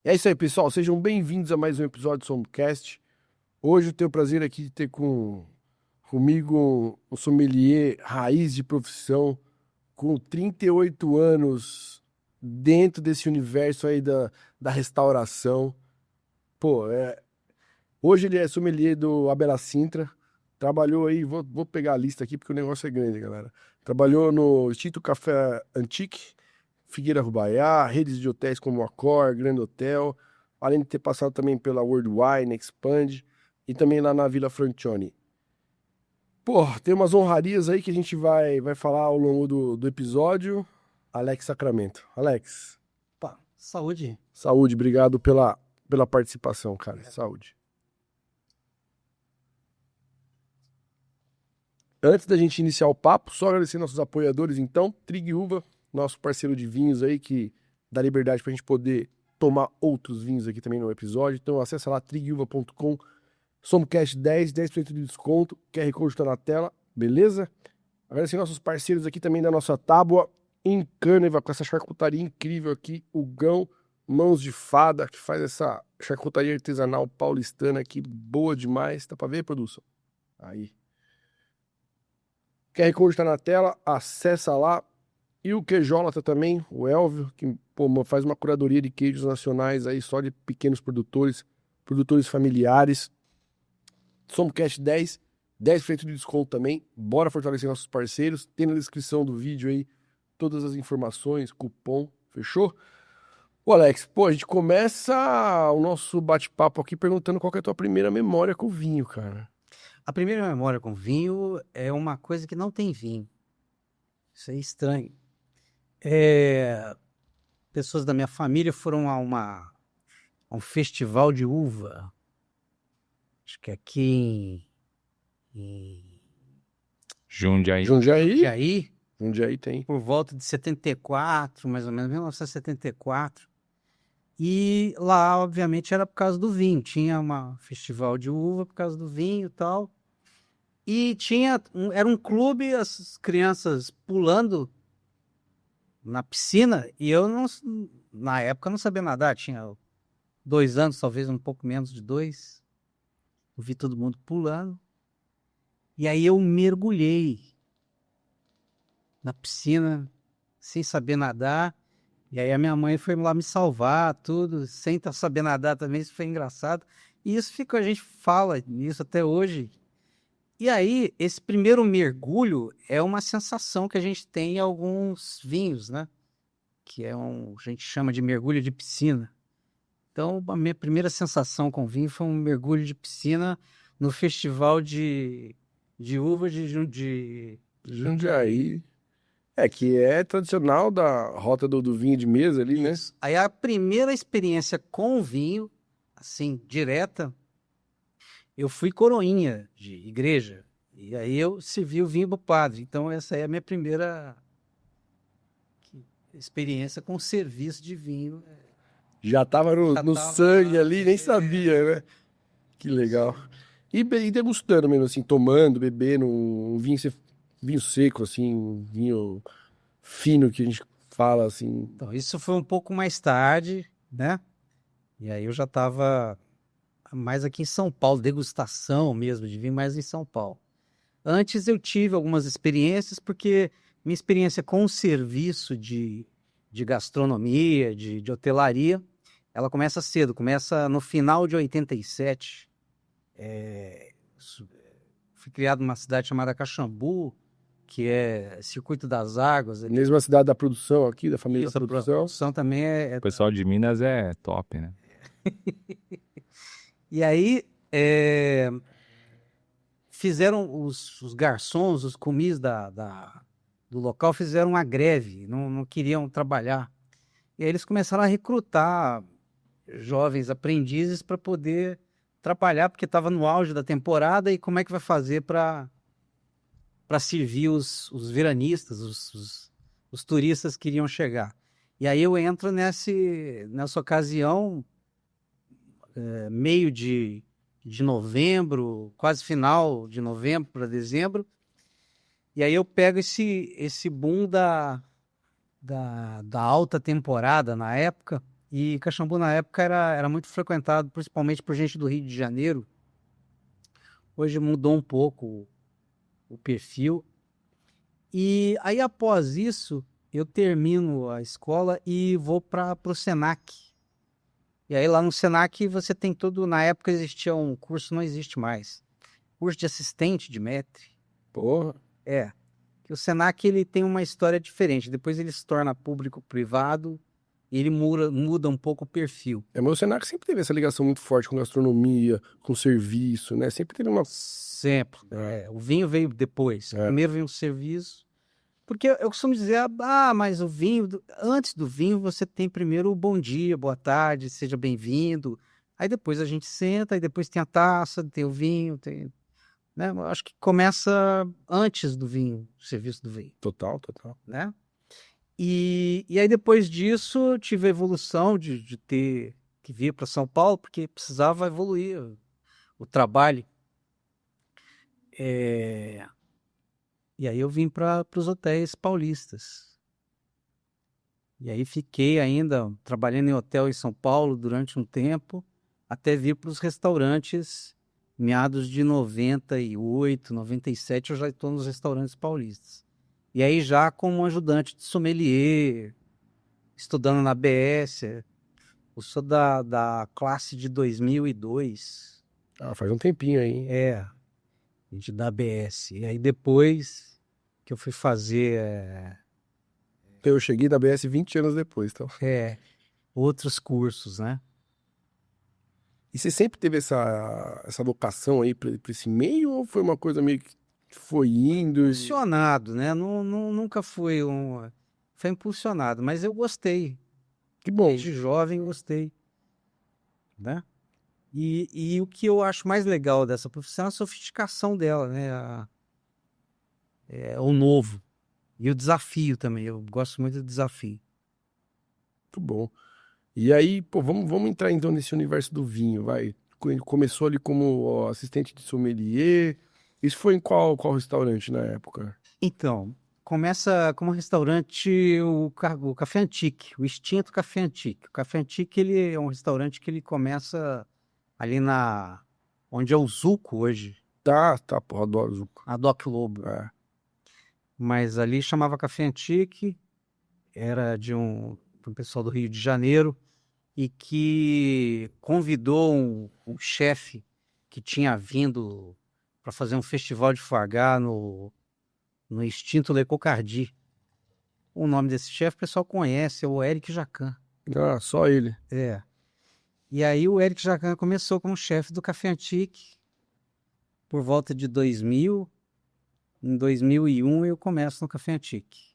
É isso aí, pessoal. Sejam bem-vindos a mais um episódio do Somcast. Hoje eu tenho o prazer aqui de ter comigo um sommelier raiz de profissão, com 38 anos dentro desse universo aí da restauração. Pô, hoje ele é sommelier do Abela Sintra. Trabalhou aí, vou pegar a lista aqui porque o negócio é grande, galera. Trabalhou no Instituto Café Antique, Figueira Rubaiá, redes de hotéis como Accor, Grand Hotel, além de ter passado também pela World Wine, Expand e também lá na Vila Francione. Pô, tem umas honrarias aí que a gente vai falar ao longo do episódio. Alex Sacramento. Alex, Opa, saúde. saúde, obrigado pela participação, cara. Saúde. Antes da gente iniciar o papo, só agradecer nossos apoiadores, então, Trig Uva, nosso parceiro de vinhos aí, que dá liberdade pra gente poder tomar outros vinhos aqui também no episódio. Então, acessa lá, triguva.com, Somcast 10% de desconto, QR Code tá na tela, beleza? Agradecer nossos parceiros aqui também da nossa tábua em Câneva, com essa charcutaria incrível aqui, o Gão Mãos de Fada, que faz essa charcutaria artesanal paulistana aqui, boa demais. Dá pra ver, produção? Aí. QR Code tá na tela, acessa lá. E o Queijólatra também, o Elvio, que faz uma curadoria de queijos nacionais aí, só de pequenos produtores familiares. Somcast 10% de desconto também. Bora fortalecer nossos parceiros. Tem na descrição do vídeo aí todas as informações, cupom, fechou? Ô Alex, a gente começa o nosso bate-papo aqui perguntando qual que é a tua primeira memória com o vinho, cara. A primeira memória com vinho é uma coisa que não tem vinho. Isso é estranho. Pessoas da minha família foram a um festival de uva. Acho que aqui em Jundiaí. Jundiaí tem. por volta de 74, mais ou menos, 1974. E lá, obviamente, era por causa do vinho. Tinha um festival de uva por causa do vinho e tal. E era um clube, as crianças pulando na piscina. E eu, não, na época, não sabia nadar. Tinha 2 anos, talvez um pouco menos de 2. Eu vi todo mundo pulando. E aí eu mergulhei na piscina, sem saber nadar. E aí a minha mãe foi lá me salvar, tudo, sem saber nadar também. Isso foi engraçado. E isso fica, a gente fala nisso até hoje. E aí, esse primeiro mergulho é uma sensação que a gente tem em alguns vinhos, né? Que a gente chama de mergulho de piscina. Então, a minha primeira sensação com vinho foi um mergulho de piscina no festival de uva de Jundiaí. Que é tradicional da rota do vinho de mesa ali, né? Isso. Aí a primeira experiência com vinho, assim, direta, eu fui coroinha de igreja. E aí eu servi o vinho pro padre. Então essa é a minha primeira experiência com serviço de vinho. Já tava no tava sangue lá, ali, nem sabia, né? Que legal. E degustando mesmo, assim, tomando, bebendo um vinho seco, assim, um vinho fino que a gente fala, assim. Então isso foi um pouco mais tarde, né? E aí eu já estava mais aqui em São Paulo, degustação mesmo de vinho, mais em São Paulo. Antes eu tive algumas experiências, porque minha experiência com o serviço de gastronomia, de hotelaria, ela começa cedo, começa no final de 87. Fui criado numa cidade chamada Caxambu, que é Circuito das Águas. Mesma cidade da produção aqui, da família Isso, da a produção. produção também O pessoal de Minas é top, né? E aí, fizeram os garçons, os comis do local, fizeram uma greve, não queriam trabalhar. E aí eles começaram a recrutar jovens aprendizes para poder trabalhar, porque estava no auge da temporada, e como é que vai fazer para servir os veranistas, os turistas que iriam chegar. E aí eu entro nessa ocasião, meio de novembro, quase final de novembro para dezembro, e aí eu pego esse boom da alta temporada na época, E Caxambu, na época, era muito frequentado, principalmente por gente do Rio de Janeiro. Hoje mudou um pouco o perfil. E aí, após isso, eu termino a escola e vou para o Senac. E aí, lá no Senac, você tem todo... Na época existia um curso, não existe mais. Curso de assistente de maître. Porra. Que o Senac, ele tem uma história diferente. Depois ele se torna público-privado e ele muda um pouco o perfil. Mas o Senac sempre teve essa ligação muito forte com gastronomia, com serviço, né? Sempre teve uma... Sempre. O vinho veio depois. É. Primeiro veio o serviço. Porque eu costumo dizer, mas o vinho... Antes do vinho, você tem primeiro o bom dia, boa tarde, seja bem-vindo. Aí depois a gente senta, aí depois tem a taça, tem o vinho, tem... Né? Eu acho que começa antes do vinho, o serviço do vinho. Total. Né? E aí depois disso eu tive a evolução de ter que vir para São Paulo, porque precisava evoluir o trabalho. E aí eu vim para os hotéis paulistas. E aí fiquei ainda trabalhando em hotel em São Paulo durante um tempo, até vir para os restaurantes, meados de 98, 97, eu já estou nos restaurantes paulistas. E aí já como ajudante de sommelier, estudando na ABS. Eu sou da classe de 2002. Ah, faz um tempinho aí, hein? Gente da ABS. E aí depois que eu fui fazer Eu cheguei da BS 20 anos depois, então. outros cursos, né? E você sempre teve essa vocação aí pra esse meio, ou foi uma coisa meio que foi indo? Impulsionado, né? Nunca foi Foi impulsionado, mas eu gostei. Que bom. Desde jovem eu gostei. Né? E o que eu acho mais legal dessa profissão é a sofisticação dela, né? O novo. E o desafio também. Eu gosto muito do desafio. Muito bom. E aí, pô, vamos entrar então nesse universo do vinho, vai. Começou ali como assistente de sommelier. Isso foi em qual restaurante na época? Então, começa como restaurante o Café Antique, o extinto Café Antique. O Café Antique, ele é um restaurante que ele começa ali onde é o Zuco hoje, Tá, porra, adoro Zuco. a Doc Lobo. Mas ali chamava Café Antique, era de um pessoal do Rio de Janeiro, e que convidou um chefe que tinha vindo para fazer um festival de foie gras no extinto Le Cocardi. O nome desse chefe o pessoal conhece, é o Eric Jacan. Ah, só ele. E aí o Eric Jacan começou como chefe do Café Antique por volta de 2000. Em 2001 eu começo no Café Antique.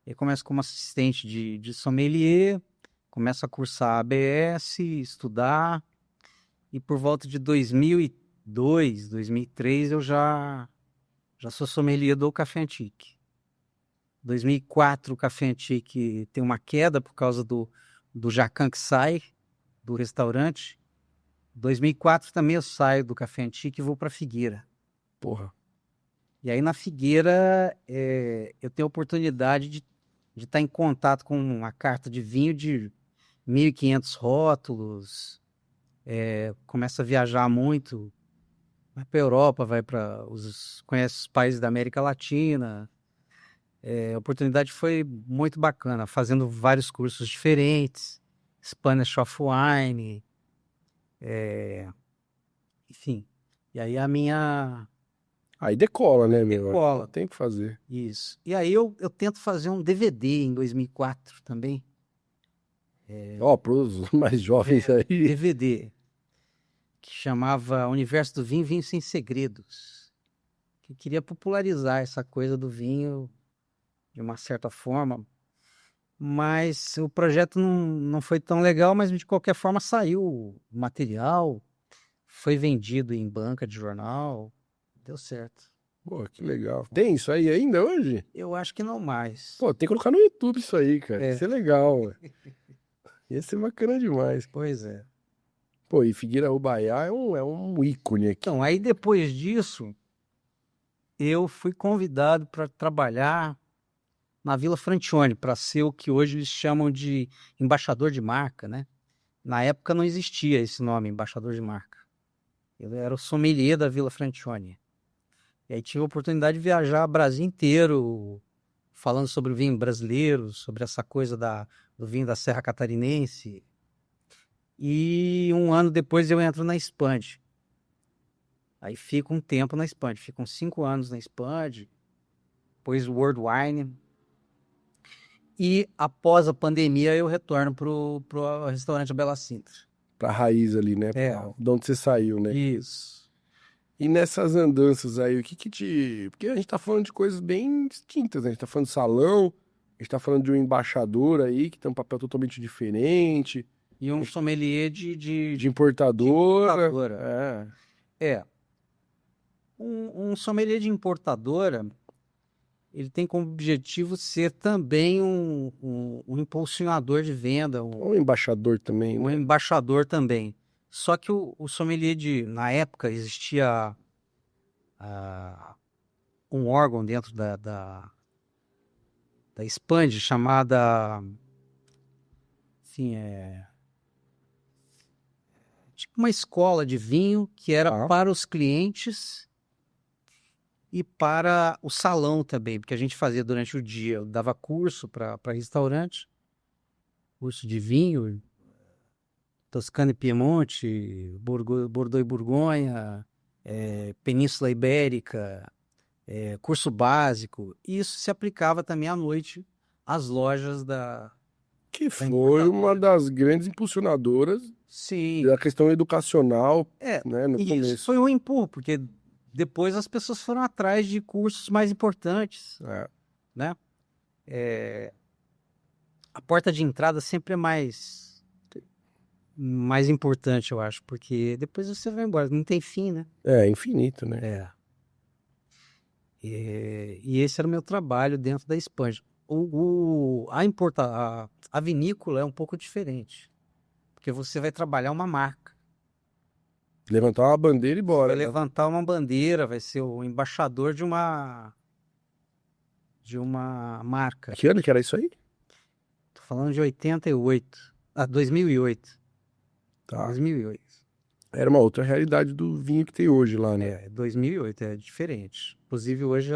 Eu começo como assistente de sommelier, começo a cursar ABS, estudar, e por volta de 2002, 2003 eu já sou sommelier do Café Antique. 2004 o Café Antique tem uma queda por causa do Jacan que sai do restaurante. 2004 também eu saio do Café Antique e vou para Figueira. Porra. E aí na Figueira eu tenho a oportunidade de estar em contato com uma carta de vinho de 1.500 rótulos. Começa a viajar muito, vai para a Europa, conhece os países da América Latina. A oportunidade foi muito bacana, fazendo vários cursos diferentes, Spanish of Wine, enfim. E aí Aí decola, né, meu? Decola. Tem que fazer. Isso. E aí eu tento fazer um DVD em 2004 também. Pros mais jovens aí. DVD, que chamava Universo do Vinho, Vinho Sem Segredos. Que queria popularizar essa coisa do vinho de uma certa forma. Mas o projeto não foi tão legal, mas de qualquer forma saiu o material, foi vendido em banca de jornal, deu certo. Pô, que legal. Tem isso aí ainda hoje? Eu acho que não mais. Pô, tem que colocar no YouTube isso aí, cara. Isso é legal, ué. Ia ser bacana demais. Pois é. Pô, e Figueira Ubaiá é um ícone aqui. Então, aí depois disso, eu fui convidado para trabalhar na Vila Francione, para ser o que hoje eles chamam de embaixador de marca, né? Na época não existia esse nome, embaixador de marca. Eu era o sommelier da Vila Francione. E aí tive a oportunidade de viajar o Brasil inteiro, falando sobre o vinho brasileiro, sobre essa coisa do vinho da Serra Catarinense. E um ano depois eu entro na Expand. Aí fico um tempo na Expand, fico uns 5 anos na Expand, depois World Wine. E após a pandemia eu retorno pro restaurante Bela Sintra. Pra raiz ali, né? É. De onde você saiu, né? Isso. E nessas andanças aí, o que que te... Porque a gente tá falando de coisas bem distintas, né? A gente tá falando de salão, a gente tá falando de um embaixador aí, que tem um papel totalmente diferente, E um sommelier de importadora. importadora. É. Um sommelier de importadora, ele tem como objetivo ser também um impulsionador de venda, Um embaixador também, um né? embaixador também. Só que o sommelier na época existia um órgão dentro da Expand chamada, assim, tipo uma escola de vinho que era para os clientes e para o salão também, porque a gente fazia durante o dia, eu dava curso para restaurante, curso de vinho, Toscana e Piemonte, Bordeaux e Borgonha, Península Ibérica, curso básico. E isso se aplicava também à noite às lojas da... Que foi uma das grandes impulsionadoras Sim, da questão educacional, né? No isso começo. foi um empurro, porque depois as pessoas foram atrás de cursos mais importantes, né? A porta de entrada sempre é mais importante, eu acho, porque depois você vai embora, não tem fim, né? É infinito, né? E esse era o meu trabalho dentro da Espanha. A vinícola é um pouco diferente, porque você vai trabalhar uma marca. Levantar uma bandeira e Você bora. vai né? levantar uma bandeira, vai ser o embaixador de uma marca. Que ano que era isso aí? Tô falando de 88. 2008. Tá. 2008. Era uma outra realidade do vinho que tem hoje lá, né? 2008, é diferente. Inclusive hoje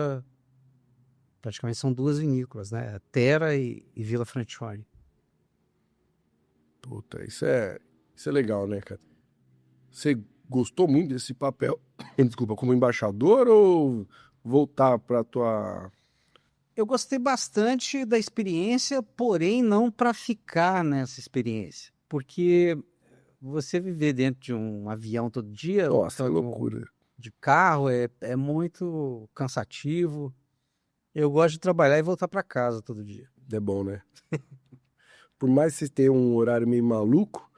praticamente são 2 vinícolas, né? Terra e Vila Francione. Puta, isso é legal, né, cara? Você gostou muito desse papel, desculpa, como embaixador ou voltar pra tua... Eu gostei bastante da experiência, porém não para ficar nessa experiência. Porque você viver dentro de um avião todo dia, Nossa, que ou loucura. de carro, é muito cansativo. Eu gosto de trabalhar e voltar para casa todo dia. É bom, né? Por mais que você tenha um horário meio maluco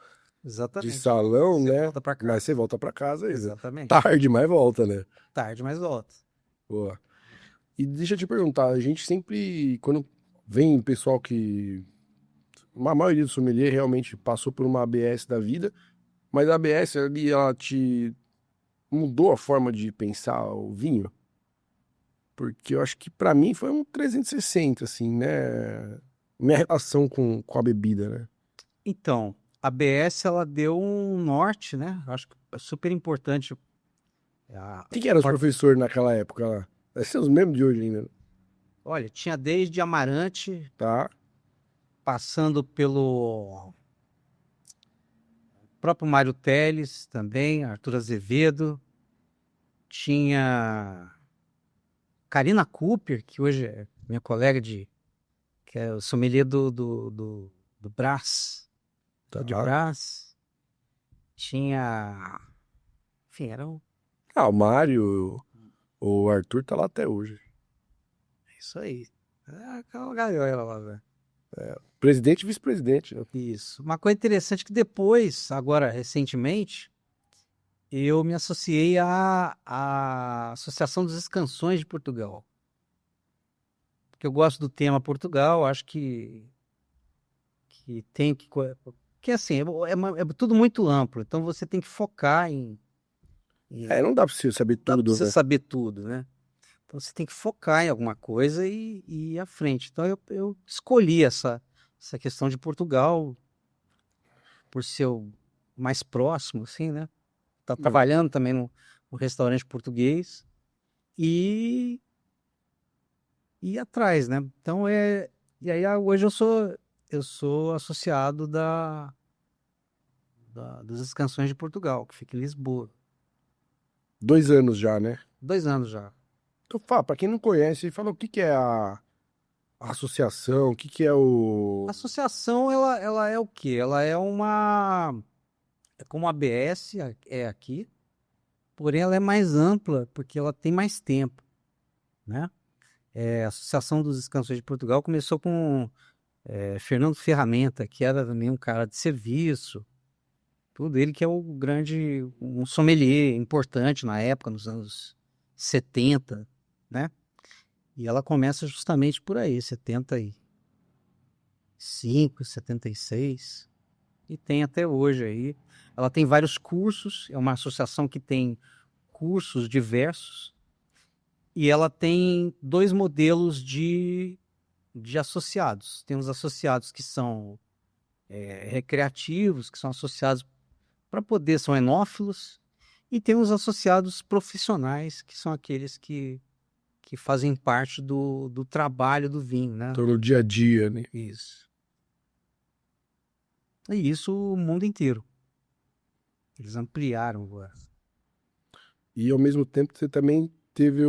de Exatamente. salão, Você né? volta pra casa. Mas você volta pra casa, Exatamente. tarde, mas volta, né? Tarde, mas volta. Boa. E deixa eu te perguntar, a gente sempre, quando vem pessoal que... A maioria do sommelier realmente passou por uma ABS da vida, mas a ABS ali, ela te mudou a forma de pensar o vinho? Porque eu acho que pra mim foi um 360, assim, né? Minha relação com a bebida, né? Então, a BS ela deu um norte, né? Eu acho que é super importante. Quem que eram os professores naquela época lá? Deve ser os mesmos de hoje ainda, Olha, tinha desde Amarante, tá? passando pelo próprio Mário Teles também, Arthur Azevedo. Tinha Karina Cooper, que hoje é minha colega que é o sommelier do Brás, Tá. de Brás. Tinha, enfim, era O Mário, o Arthur tá lá até hoje. isso aí. É aquela galera lá, velho. Presidente e vice-presidente, né? Isso. Uma coisa interessante é que depois, agora recentemente, eu me associei à Associação das Canções de Portugal. Porque eu gosto do tema Portugal, acho que tem que... Porque assim, é tudo muito amplo, então você tem que focar em Não dá pra você saber dá pra tudo, você né? saber tudo, né? Então você tem que focar em alguma coisa e ir à frente. Então eu escolhi essa questão de Portugal por ser o mais próximo, assim, né? Tá trabalhando também no restaurante português e ir atrás, né? Então e aí hoje eu sou associado das Canções de Portugal, que fica em Lisboa. 2 anos já, né? 2 anos já. Então, fala, pra quem não conhece, fala o que que é a associação, o que que é o... A associação, ela é o quê? Ela é é como a ABS é aqui, porém ela é mais ampla porque ela tem mais tempo, né? A Associação dos Canções de Portugal começou com Fernando Ferramenta, que era também um cara de serviço, tudo. Ele que é um sommelier importante na época, nos anos 70, né? E ela começa justamente por aí, 75, 76, e tem até hoje aí. Ela tem vários cursos, é uma associação que tem cursos diversos, e ela tem 2 modelos de associados. Tem os associados que são recreativos, que são associados para poder, são enófilos, e tem os associados profissionais, que são aqueles que fazem parte do trabalho do vinho, né? Então, no dia a dia, né? Isso. E isso o mundo inteiro. Eles ampliaram agora. E ao mesmo tempo você também teve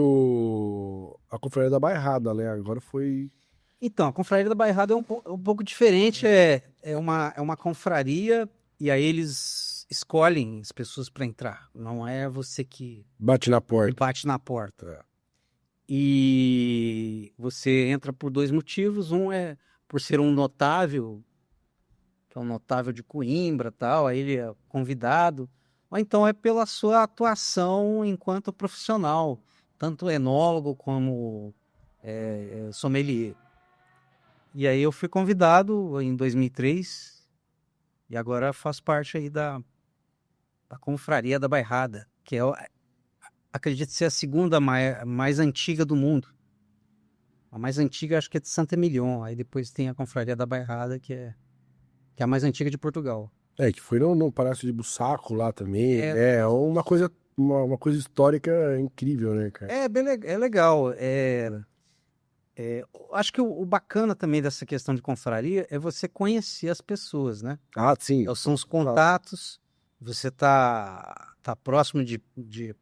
a Confraria da Bairrada, né? Agora foi... Então, a Confraria da Bairrada é um pouco diferente. É uma confraria, e aí eles escolhem as pessoas para entrar. Não é você que Bate na porta. bate na porta. E você entra por 2 motivos. Um é por ser um notável, que é um notável de Coimbra, tal, aí ele é convidado. Ou então é pela sua atuação enquanto profissional, tanto enólogo como sommelier. E aí eu fui convidado em 2003 e agora faço parte aí da Confraria da Bairrada, que acredito ser a segunda mais antiga do mundo. A mais antiga acho que é de Santa Emilion, aí depois tem a Confraria da Bairrada, que é a mais antiga de Portugal. Que foi no Palácio de Bussaco lá também. É. É uma coisa, uma coisa histórica incrível, né, cara? É legal. Acho que o bacana também dessa questão de confraria é você conhecer as pessoas, né? Ah, sim. São os contatos, você tá próximo de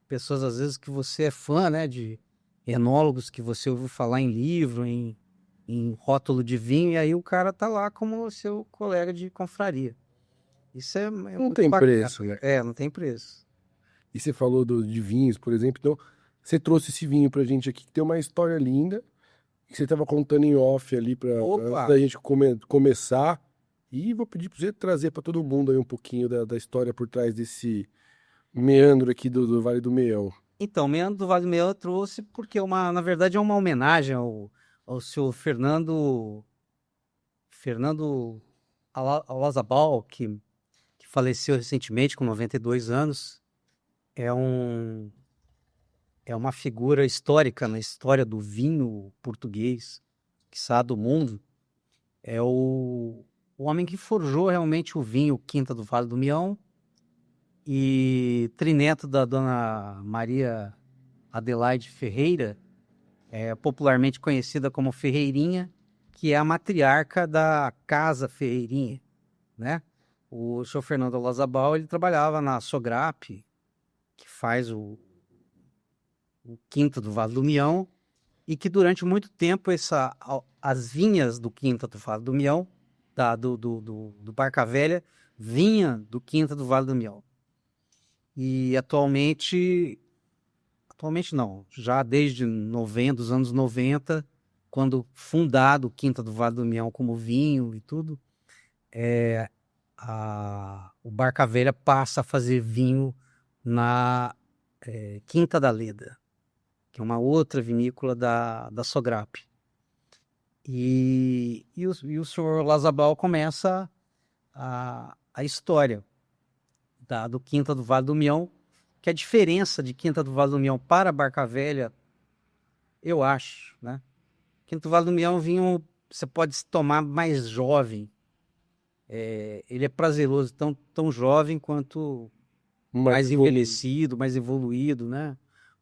pessoas, às vezes, que você é fã, né? De enólogos que você ouviu falar em livro, em rótulo de vinho, e aí o cara tá lá como seu colega de confraria. Isso é Não muito tem bacana. preço, né? Não tem preço. E você falou de vinhos, por exemplo. Então, você trouxe esse vinho pra gente aqui, que tem uma história linda, que você tava contando em off ali Opa! antes da gente começar. E vou pedir pra você trazer pra todo mundo aí um pouquinho da história por trás desse meandro aqui do Vale do Meião. Então, Meandro do Vale do Meião eu trouxe porque, na verdade, é uma homenagem ao senhor Fernando Alazabal, que faleceu recentemente com 92 anos. É uma figura histórica na história do vinho português, quiçá do mundo. É o homem que forjou realmente o vinho Quinta do Vale do Meião, e trineto da dona Maria Adelaide Ferreira, popularmente conhecida como Ferreirinha, que é a matriarca da Casa Ferreirinha, né? O senhor Fernando Alazabal, ele trabalhava na Sograp, que faz o Quinta do Vale do Meião, e que durante muito tempo as vinhas do Quinta do Vale do Meião, do Barca Velha, vinha do Quinta do Vale do Meião. E atualmente não, já desde dos anos 90, quando fundado o Quinta do Vale do Meião como vinho e tudo, o Barca Velha passa a fazer vinho na Quinta da Leda, que é uma outra vinícola da Sograp. E o senhor Lazabal começa a história do Quinta do Vale do Meião, que a diferença de Quinta do Vale do Meião para Barca Velha eu acho, né? Quinto Vale do Mel é um vinho você pode se tomar mais jovem. Ele é prazeroso, tão jovem quanto mais envelhecido, mais evoluído, né?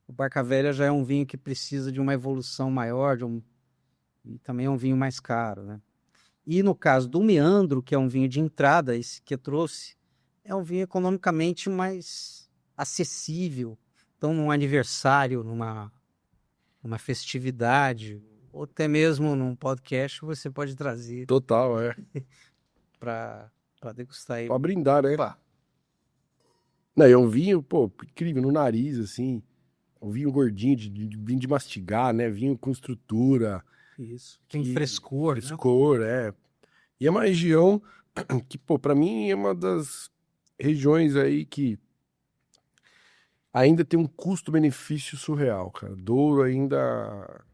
O Barca Velha já é um vinho que precisa de uma evolução maior, e também é um vinho mais caro, né? E no caso do Meandro, que é um vinho de entrada, esse que eu trouxe, é um vinho economicamente mais acessível. Então, num aniversário, numa festividade, ou até mesmo num podcast, você pode trazer Total, para degustar ele. Pra brindar, né? Opa. Não, é um vinho, pô, incrível, no nariz, assim. Um vinho gordinho, vinho de mastigar, né? Vinho com estrutura. Isso. Tem frescor, né? Frescor, E é uma região que, pô, pra mim é uma das regiões aí que ainda tem um custo-benefício surreal, cara. Douro ainda...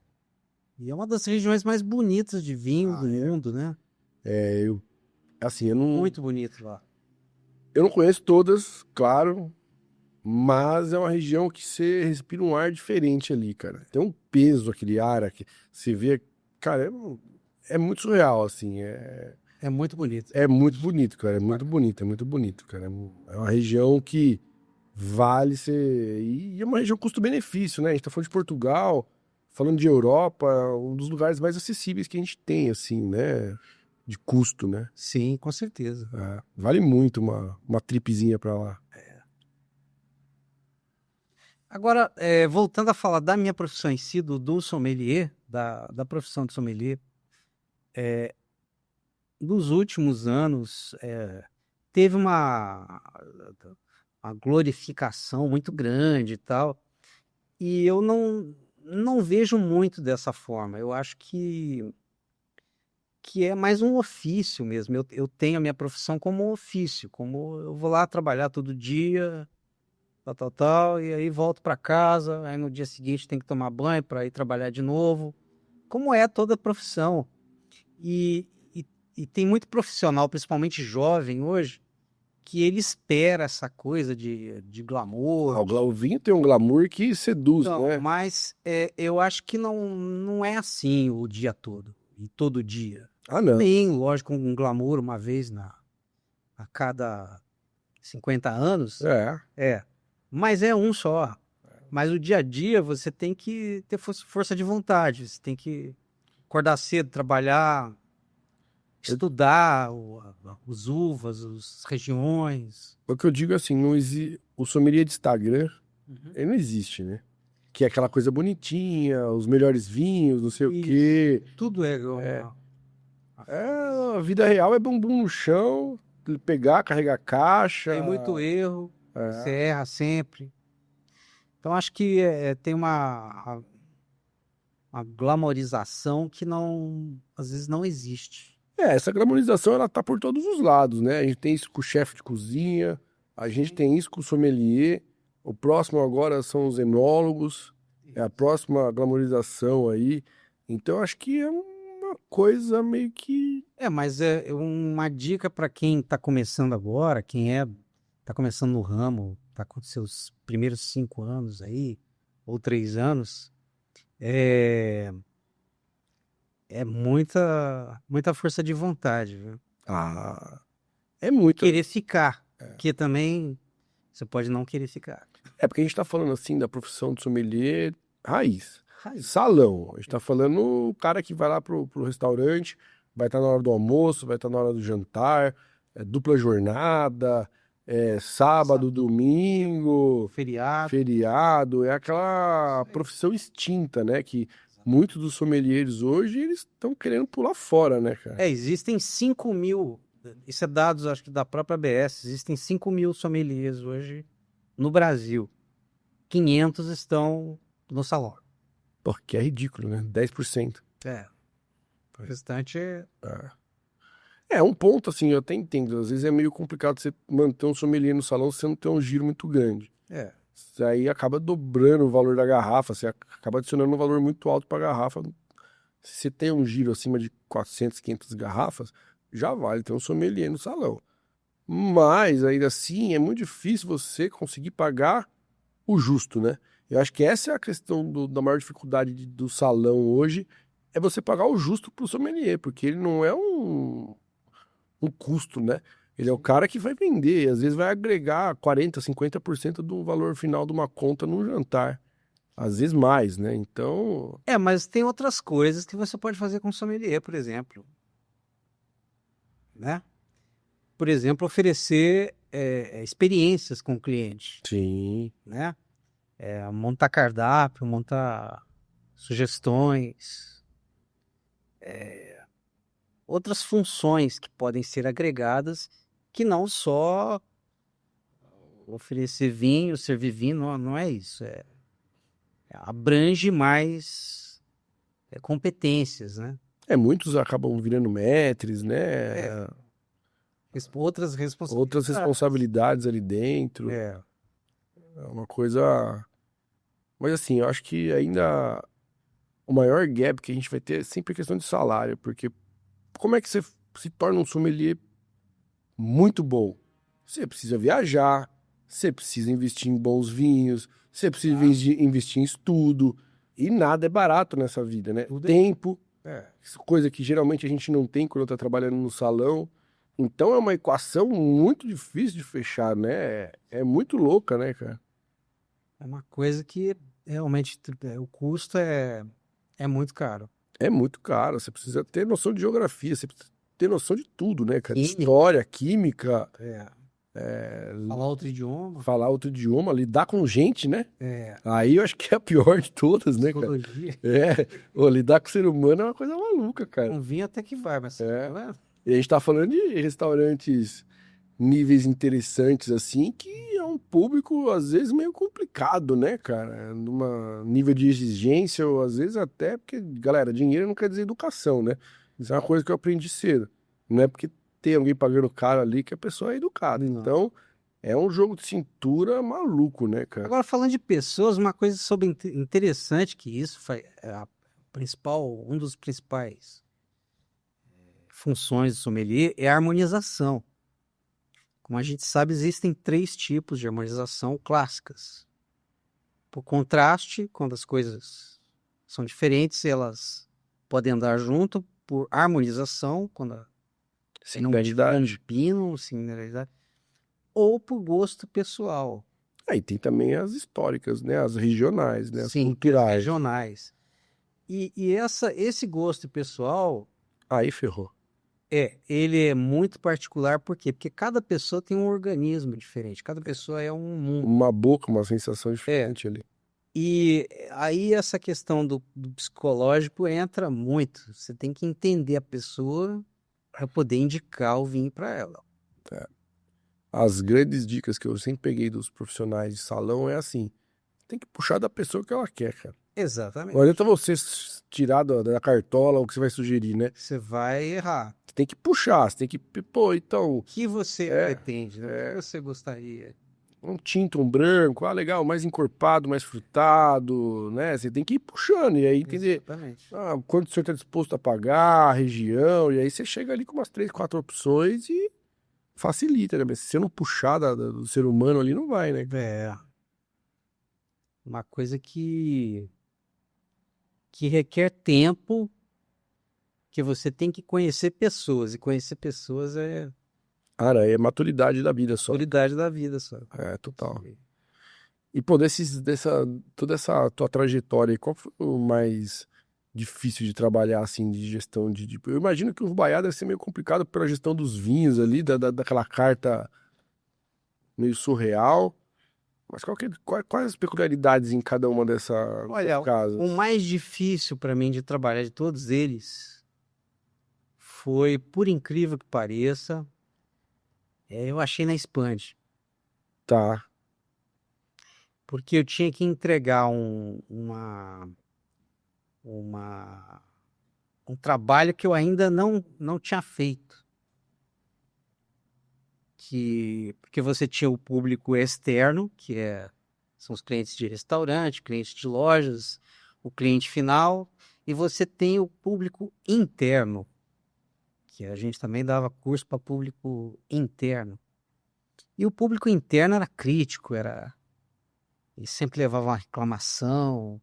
E é uma das regiões mais bonitas de vinho do mundo, né? Assim, eu não... Muito bonito lá. Eu não conheço todas, claro, mas é uma região que você respira um ar diferente ali, cara. Tem um peso aquele ar aqui. Você vê, cara, é muito surreal, assim. É muito bonito. É muito bonito, cara. É muito bonito, cara. É uma região que vale ser. E é uma região custo-benefício, né? A gente tá falando de Portugal, falando de Europa, um dos lugares mais acessíveis que a gente tem, assim, né? De custo, né? Sim, com certeza. Vale muito uma tripezinha pra lá. Agora, voltando a falar da minha profissão em si, do sommelier, da profissão de sommelier, nos últimos anos teve uma glorificação muito grande e tal, e eu não vejo muito dessa forma. Eu acho que é mais um ofício mesmo. Eu tenho a minha profissão como um ofício, como eu vou lá trabalhar todo dia, tal, e aí volto para casa, aí no dia seguinte tem que tomar banho para ir trabalhar de novo, como é toda profissão. E tem muito profissional, principalmente jovem hoje, que ele espera essa coisa de glamour. O vinho tem um glamour que seduz, Não, né? mas eu acho que não é assim o dia todo, e todo dia. Não. Tem, lógico, um glamour uma vez a cada 50 anos. Mas é um só. Mas o dia a dia você tem que ter força de vontade. Você tem que acordar cedo, trabalhar, estudar os uvas, as regiões. O que eu digo assim, o sommelier de Instagram, ele não existe, né? Que é aquela coisa bonitinha, os melhores vinhos, não sei o quê. Tudo A vida real é bumbum no chão, pegar, carregar caixa. tem muito erro, você erra sempre. Então acho que tem uma glamorização que às vezes não existe. Essa glamorização, ela tá por todos os lados, né? A gente tem isso com o chefe de cozinha, a gente tem isso com o sommelier, o próximo agora são os enólogos, é a próxima glamorização aí. Então acho que é uma coisa meio que... Mas é uma dica para quem está começando agora, quem está começando no ramo, está com seus primeiros 5 anos aí, ou 3 anos, é muita força de vontade, viu? É muito. Querer ficar, porque também você pode não querer ficar. Porque a gente tá falando assim da profissão de sommelier raiz. Salão. A gente tá falando o cara que vai lá pro restaurante, vai estar na hora do almoço, vai estar na hora do jantar, dupla jornada, sábado, domingo, feriado. É aquela profissão extinta, né? Que muitos dos sommeliers hoje, eles estão querendo pular fora, né, cara? Existem 5.000, isso é dados, acho que da própria ABS, existem 5.000 sommeliers hoje no Brasil. 500 estão no salão. Porque é ridículo, né? 10%. O restante um ponto, assim, eu até entendo. Às vezes é meio complicado você manter um sommelier no salão se você não tem um giro muito grande. Isso aí acaba dobrando o valor da garrafa, você acaba adicionando um valor muito alto para a garrafa. Se você tem um giro acima de 400, 500 garrafas, já vale ter um sommelier no salão. Mas, ainda assim, é muito difícil você conseguir pagar o justo, né? Eu acho que essa é a questão da maior dificuldade do salão hoje, é você pagar o justo pro sommelier, porque ele não é um custo, né? Ele é o cara que vai vender, e às vezes vai agregar 40, 50% do valor final de uma conta num jantar. Às vezes mais, né? Então, Mas tem outras coisas que você pode fazer com sommelier, por exemplo, né? Por exemplo, oferecer experiências com o cliente, sim. né? Montar cardápio, montar sugestões, outras funções que podem ser agregadas, que não só oferecer vinho, servir vinho, não é isso. Abrange mais competências, né? Muitos acabam virando maîtres, né? Outras Outras responsabilidades. responsabilidades ali dentro. É, É uma coisa. Mas assim, eu acho que ainda o maior gap que a gente vai ter é sempre a questão de salário, porque como é que você se torna um sommelier muito bom? Você precisa viajar, você precisa investir em bons vinhos, você precisa investir em estudo, e nada é barato nessa vida, né? Tudo é- Tempo, coisa que geralmente a gente não tem quando tá trabalhando no salão. Então é uma equação muito difícil de fechar, né? É muito louca, né, cara? é uma coisa que realmente o custo é muito caro. É muito caro, você precisa ter noção de geografia, você precisa ter noção de tudo, né, cara? Química. História, química, Falar outro idioma, falar outro idioma, lidar com gente, né? é, Aí eu acho que é a pior de todas, né, cara? psicologia. Lidar com o ser humano é uma coisa maluca, cara. Um vinho até que vai, mas É. tá vendo? E a gente tá falando de restaurantes níveis interessantes, assim, que é um público, às vezes, meio complicado, né, cara? Numa nível de exigência, ou às vezes até, porque, galera, dinheiro não quer dizer educação, né? Isso é uma coisa que eu aprendi cedo. Não é porque tem alguém pagando caro ali que a pessoa é educada. Não. Então, é um jogo de cintura maluco, né, cara? Agora, falando de pessoas, uma coisa interessante que isso um dos principais funções do sommelier é a harmonização. Como a gente sabe, existem 3 tipos de harmonização clássicas. Por contraste, quando as coisas são diferentes, elas podem andar junto. Por harmonização, quando não combinam, similaridade. Ou por gosto pessoal. Aí tem também as históricas, né? As regionais, né? As Sim, culturais. regionais. E esse gosto pessoal, Aí ferrou. ele é muito particular, por quê? Porque cada pessoa tem um organismo diferente, cada pessoa é um mundo. Uma boca, uma sensação diferente ali. E aí essa questão do psicológico entra muito. Você tem que entender a pessoa para poder indicar o vinho para ela. As grandes dicas que eu sempre peguei dos profissionais de salão é assim: tem que puxar da pessoa que ela quer, cara. Exatamente. Não adianta você tirar da cartola o que você vai sugerir, né? Você vai errar. Você tem que puxar, você tem que. Pô, então, O que você pretende, né? O que você gostaria? um tinto, um branco, legal, mais encorpado, mais frutado, né? Você tem que ir puxando e aí entender Exatamente. quanto o senhor está disposto a pagar, a região, e aí você chega ali com umas 3, 4 opções e facilita, né? Mas se você não puxar do ser humano ali, não vai, né? Uma coisa que requer tempo, que você tem que conhecer pessoas, e conhecer pessoas é Cara, é maturidade da vida só. qualidade da vida só. É, total. E, pô, toda essa tua trajetória aí, qual foi o mais difícil de trabalhar, assim, de gestão de... Eu imagino que o Rubaiá deve ser meio complicado pela gestão dos vinhos ali, daquela carta meio surreal. Mas quais as peculiaridades em cada uma Olha, casas? o mais difícil para mim de trabalhar de todos eles foi, por incrível que pareça, eu achei na Expand. Tá. Porque eu tinha que entregar um trabalho que eu ainda não tinha feito. Porque você tinha o público externo, são os clientes de restaurante, clientes de lojas, o cliente final, e você tem o público interno, que a gente também dava curso para público interno. E o público interno era crítico, e sempre levava uma reclamação.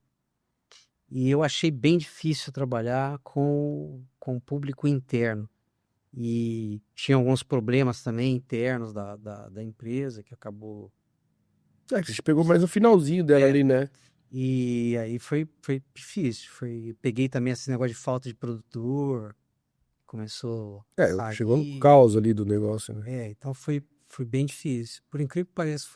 E eu achei bem difícil trabalhar com o público interno. E tinha alguns problemas também internos da empresa que acabou. É que você pegou mais no finalzinho dela É. ali, né? E aí foi difícil. Peguei também esse negócio de falta de produtor, começou a Chegou no sair. caos ali do negócio, né? Então foi bem difícil. Por incrível que pareça,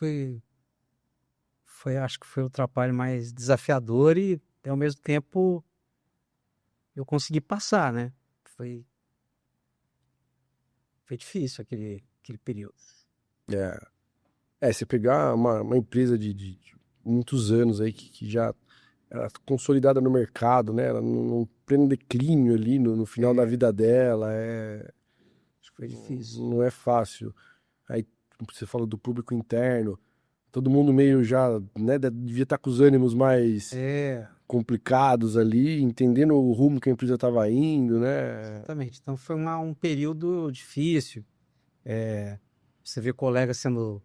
acho que foi o trabalho mais desafiador e, ao mesmo tempo, eu consegui passar, né? Foi difícil aquele período. Você pegar uma empresa de muitos anos aí que já era consolidada no mercado, né? Ela num pleno declínio ali no final da vida dela, Acho que foi difícil. não é fácil. Aí você fala do público interno, todo mundo meio já, né, devia estar com os ânimos mais complicados ali, entendendo o rumo que a empresa estava indo, né? Exatamente. Então foi um período difícil. Você vê colegas sendo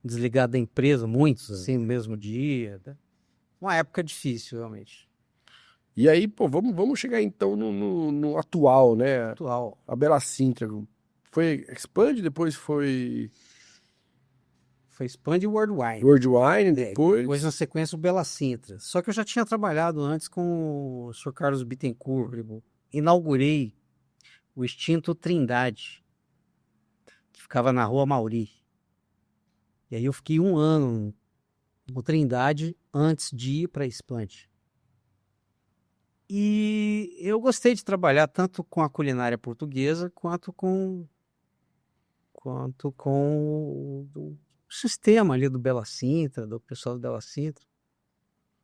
desligados da empresa, muitos, assim, no mesmo dia. Né? Uma época difícil, realmente. E aí, pô, vamos chegar então no atual, né? Atual. A Bela Sintra. Foi Expand, depois foi Foi Expand e World Wine. World Wine, depois. Depois, na sequência, o Bela Sintra. Só que eu já tinha trabalhado antes com o Sr. Carlos Bittencourt. Eu inaugurei o extinto Trindade, que ficava na Rua Mauri. E aí eu fiquei 1 ano no Trindade antes de ir para a Expand. E eu gostei de trabalhar tanto com a culinária portuguesa quanto com o sistema ali do Bela Sintra, do pessoal do Bela Sintra.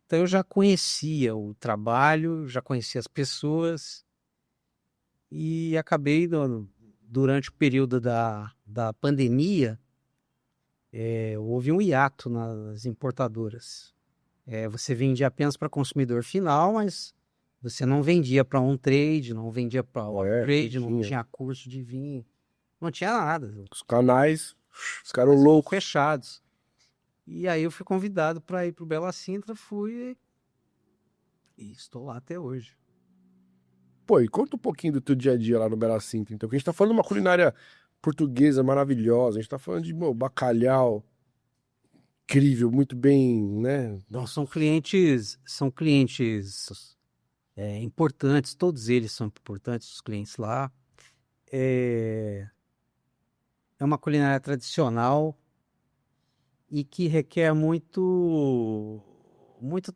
Então eu já conhecia o trabalho, já conhecia as pessoas e acabei, durante o período da pandemia, houve um hiato nas importadoras. Você vendia apenas para consumidor final, mas você não vendia para on-trade, não vendia para off-trade, não tinha curso de vinho, não tinha nada. Os canais ficaram loucos. Fechados. E aí eu fui convidado para ir para o Bela Sintra, fui e estou lá até hoje. Pô, e conta um pouquinho do teu dia a dia lá no Bela Sintra, então, porque a gente tá falando de uma culinária portuguesa maravilhosa, a gente tá falando de bacalhau incrível, muito bem, né? Então, são clientes importantes, todos eles são importantes, os clientes lá. É uma culinária tradicional e que requer muito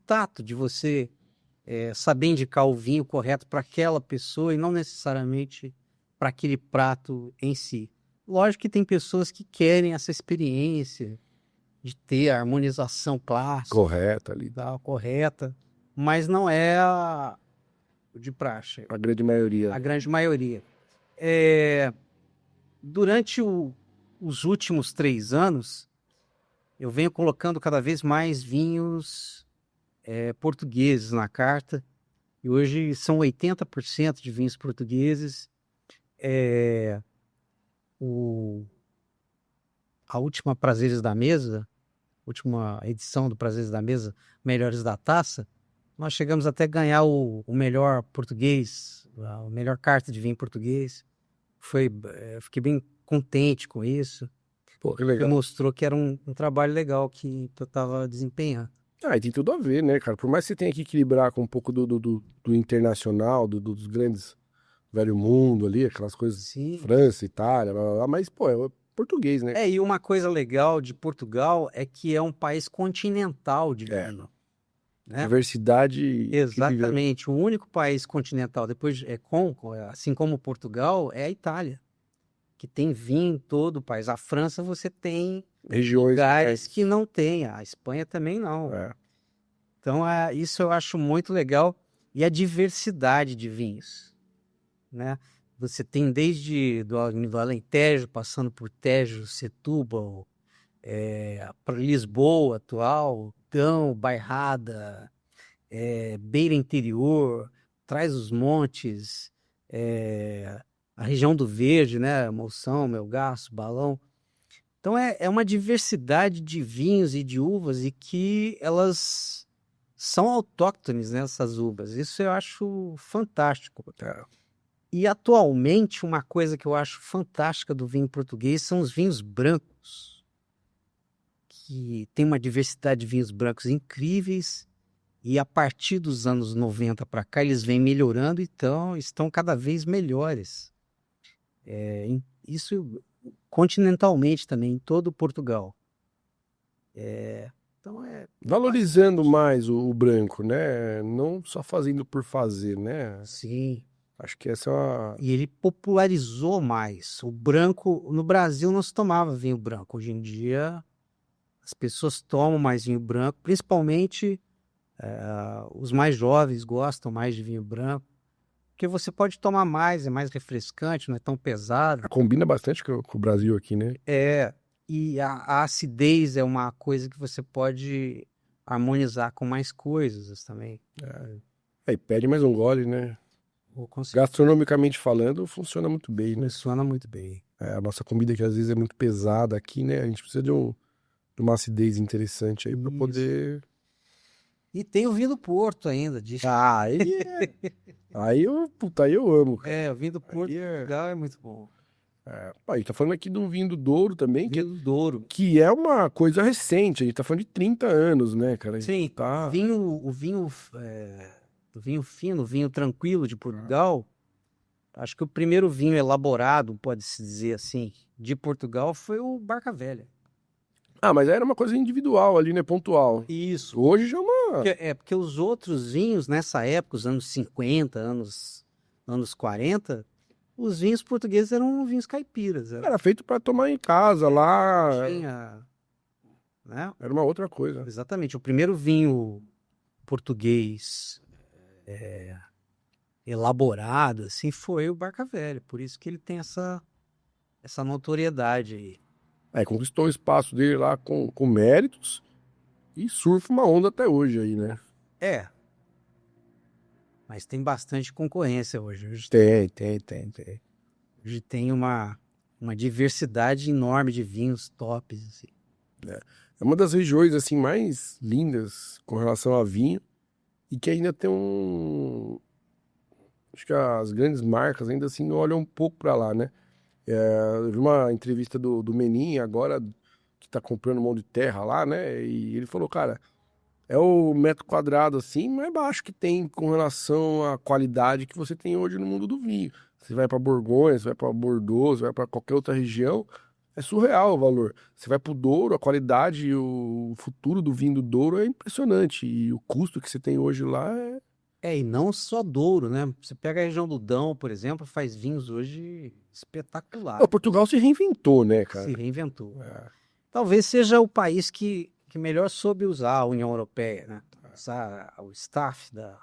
tato de você saber indicar o vinho correto para aquela pessoa e não necessariamente para aquele prato em si. Lógico que tem pessoas que querem essa experiência de ter a harmonização clássica. Correta ali. Correta, mas não é o de praxe. A grande maioria. A grande maioria. Durante os últimos 3 anos, eu venho colocando cada vez mais vinhos portugueses na carta. E hoje são 80% de vinhos portugueses. A última Prazeres da Mesa, última edição do Prazeres da Mesa, Melhores da Taça, nós chegamos até a ganhar o melhor português, a melhor carta de vinho português. Fiquei bem contente com isso. Pô, que legal. Mostrou que era um trabalho legal que eu estava desempenhando. E tem tudo a ver, né, cara? Por mais que você tenha que equilibrar com um pouco do internacional, dos grandes velho mundo ali, aquelas coisas, Sim. França, Itália, blá, blá, blá, mas, pô, é português, né? E uma coisa legal de Portugal é que é um país continental de vinho. Né? Diversidade. Exatamente. O único país continental, depois assim como Portugal, é a Itália, que tem vinho em todo o país. A França você tem regiões lugares que não tem, a Espanha também não. Então isso eu acho muito legal, e a diversidade de vinhos, né? Você tem desde do Alentejo, passando por Tejo, Setúbal, para Lisboa atual, Dão, Bairrada, Beira Interior, Trás-os-Montes, a região do Verde, né? Monção, Melgaço, Balão. Então é uma diversidade de vinhos e de uvas e que elas são autóctones, né, essas uvas. Isso eu acho fantástico. E atualmente uma coisa que eu acho fantástica do vinho português são os vinhos brancos, que tem uma diversidade de vinhos brancos incríveis e a partir dos anos 90 para cá eles vêm melhorando, então estão cada vez melhores. Isso continentalmente também, em todo Portugal. Então Valorizando mais o branco, né? Não só fazendo por fazer, né? sim. Acho que essa é uma... E ele popularizou mais. O branco, no Brasil não se tomava vinho branco. Hoje em dia as pessoas tomam mais vinho branco, principalmente os mais jovens gostam mais de vinho branco, porque você pode tomar mais, é mais refrescante, não é tão pesado. Combina bastante com o Brasil aqui, né? E a acidez é uma coisa que você pode harmonizar com mais coisas também. Aí pede mais um gole, né? Ou Gastronomicamente falando, funciona muito bem, né? funciona muito bem. A nossa comida que às vezes é muito pesada aqui, né? A gente precisa de uma acidez interessante aí pra Isso. poder... E tem o vinho do Porto ainda. Aí eu amo. O vinho do Porto é muito bom. A gente tá falando aqui de um vinho do Douro também, Vinho do Douro. que é uma coisa recente. A gente tá falando de 30 anos, né, cara? Sim, Tá... o vinho fino, o vinho tranquilo de Portugal, acho que o primeiro vinho elaborado, pode-se dizer assim, de Portugal foi o Barca Velha. mas era uma coisa individual ali, né? Pontual. Isso. Hoje já é uma... Porque os outros vinhos, nessa época, os anos 50, anos 40, os vinhos portugueses eram vinhos caipiras. Era feito pra tomar em casa lá. Tinha, né? Era uma outra coisa. Exatamente. O primeiro vinho português elaborado, assim, foi o Barca Velha. Por isso que ele tem essa notoriedade aí. Conquistou o espaço dele lá com méritos e surfa uma onda até hoje aí, né? Mas tem bastante concorrência hoje. Tem. Hoje tem uma diversidade enorme de vinhos tops, assim. É uma das regiões, assim, mais lindas com relação a vinho e que ainda tem Acho que as grandes marcas ainda assim olham um pouco pra lá, né? Eu vi uma entrevista do Menin agora, que tá comprando mão de terra lá, né? E ele falou, cara, é o metro quadrado assim mais baixo que tem com relação à qualidade que você tem hoje no mundo do vinho. Você vai pra Borgonha, você vai pra Bordeaux, você vai pra qualquer outra região, é surreal o valor. Você vai pro Douro, a qualidade e o futuro do vinho do Douro é impressionante. E o custo que você tem hoje lá E não só Douro, né? Você pega a região do Dão, por exemplo, faz vinhos hoje espetaculares. Portugal se reinventou, né, cara? Se reinventou. Talvez seja o país que melhor soube usar a União Europeia, né? Usar o staff da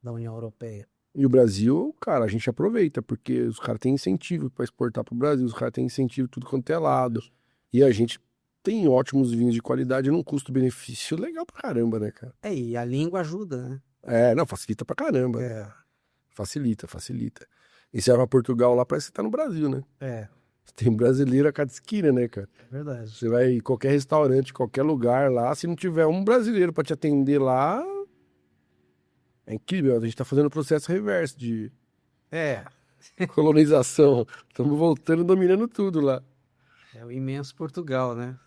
União Europeia. E o Brasil, cara, a gente aproveita, porque os caras têm incentivo para exportar pro Brasil, os caras têm incentivo tudo quanto é lado. E a gente tem ótimos vinhos de qualidade num custo-benefício legal pra caramba, né, cara? E a língua ajuda, né? Não, facilita pra caramba. Facilita. E você vai pra Portugal lá, parece que você tá no Brasil, né? Tem brasileiro a cada esquina, né, cara? É verdade. Você vai em qualquer restaurante, qualquer lugar lá, se não tiver um brasileiro pra te atender lá, é incrível. A gente tá fazendo o processo reverso de colonização. Estamos voltando, dominando tudo lá. É o imenso Portugal, né?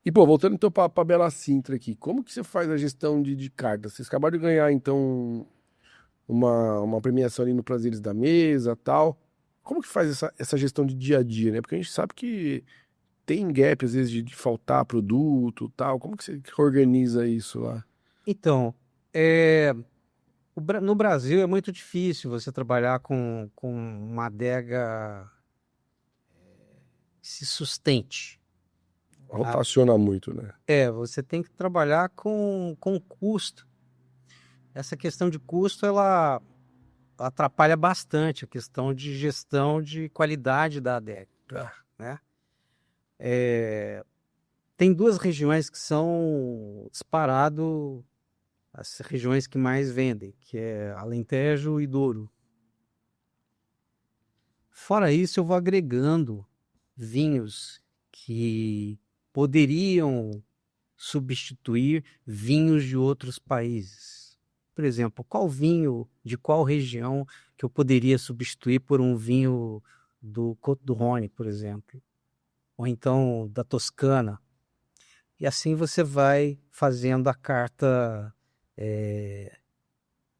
E, pô, voltando então pra Bela Sintra aqui, como que você faz a gestão de cartas? Vocês acabaram de ganhar, então, uma premiação ali no Prazeres da Mesa e tal. Como que faz essa gestão de dia a dia, né? Porque a gente sabe que tem gap, às vezes, de faltar produto e tal. Como que você organiza isso lá? Então, no Brasil é muito difícil você trabalhar com uma adega que se sustente. Rotaciona muito, né? Você tem que trabalhar com custo. Essa questão de custo, ela atrapalha bastante a questão de gestão de qualidade da adega, né? Tem duas regiões que são disparado as regiões que mais vendem, que é Alentejo e Douro. Fora isso, eu vou agregando vinhos que poderiam substituir vinhos de outros países. Por exemplo, qual vinho de qual região que eu poderia substituir por um vinho do Côte du Rhône, por exemplo, ou então da Toscana. E assim você vai fazendo a carta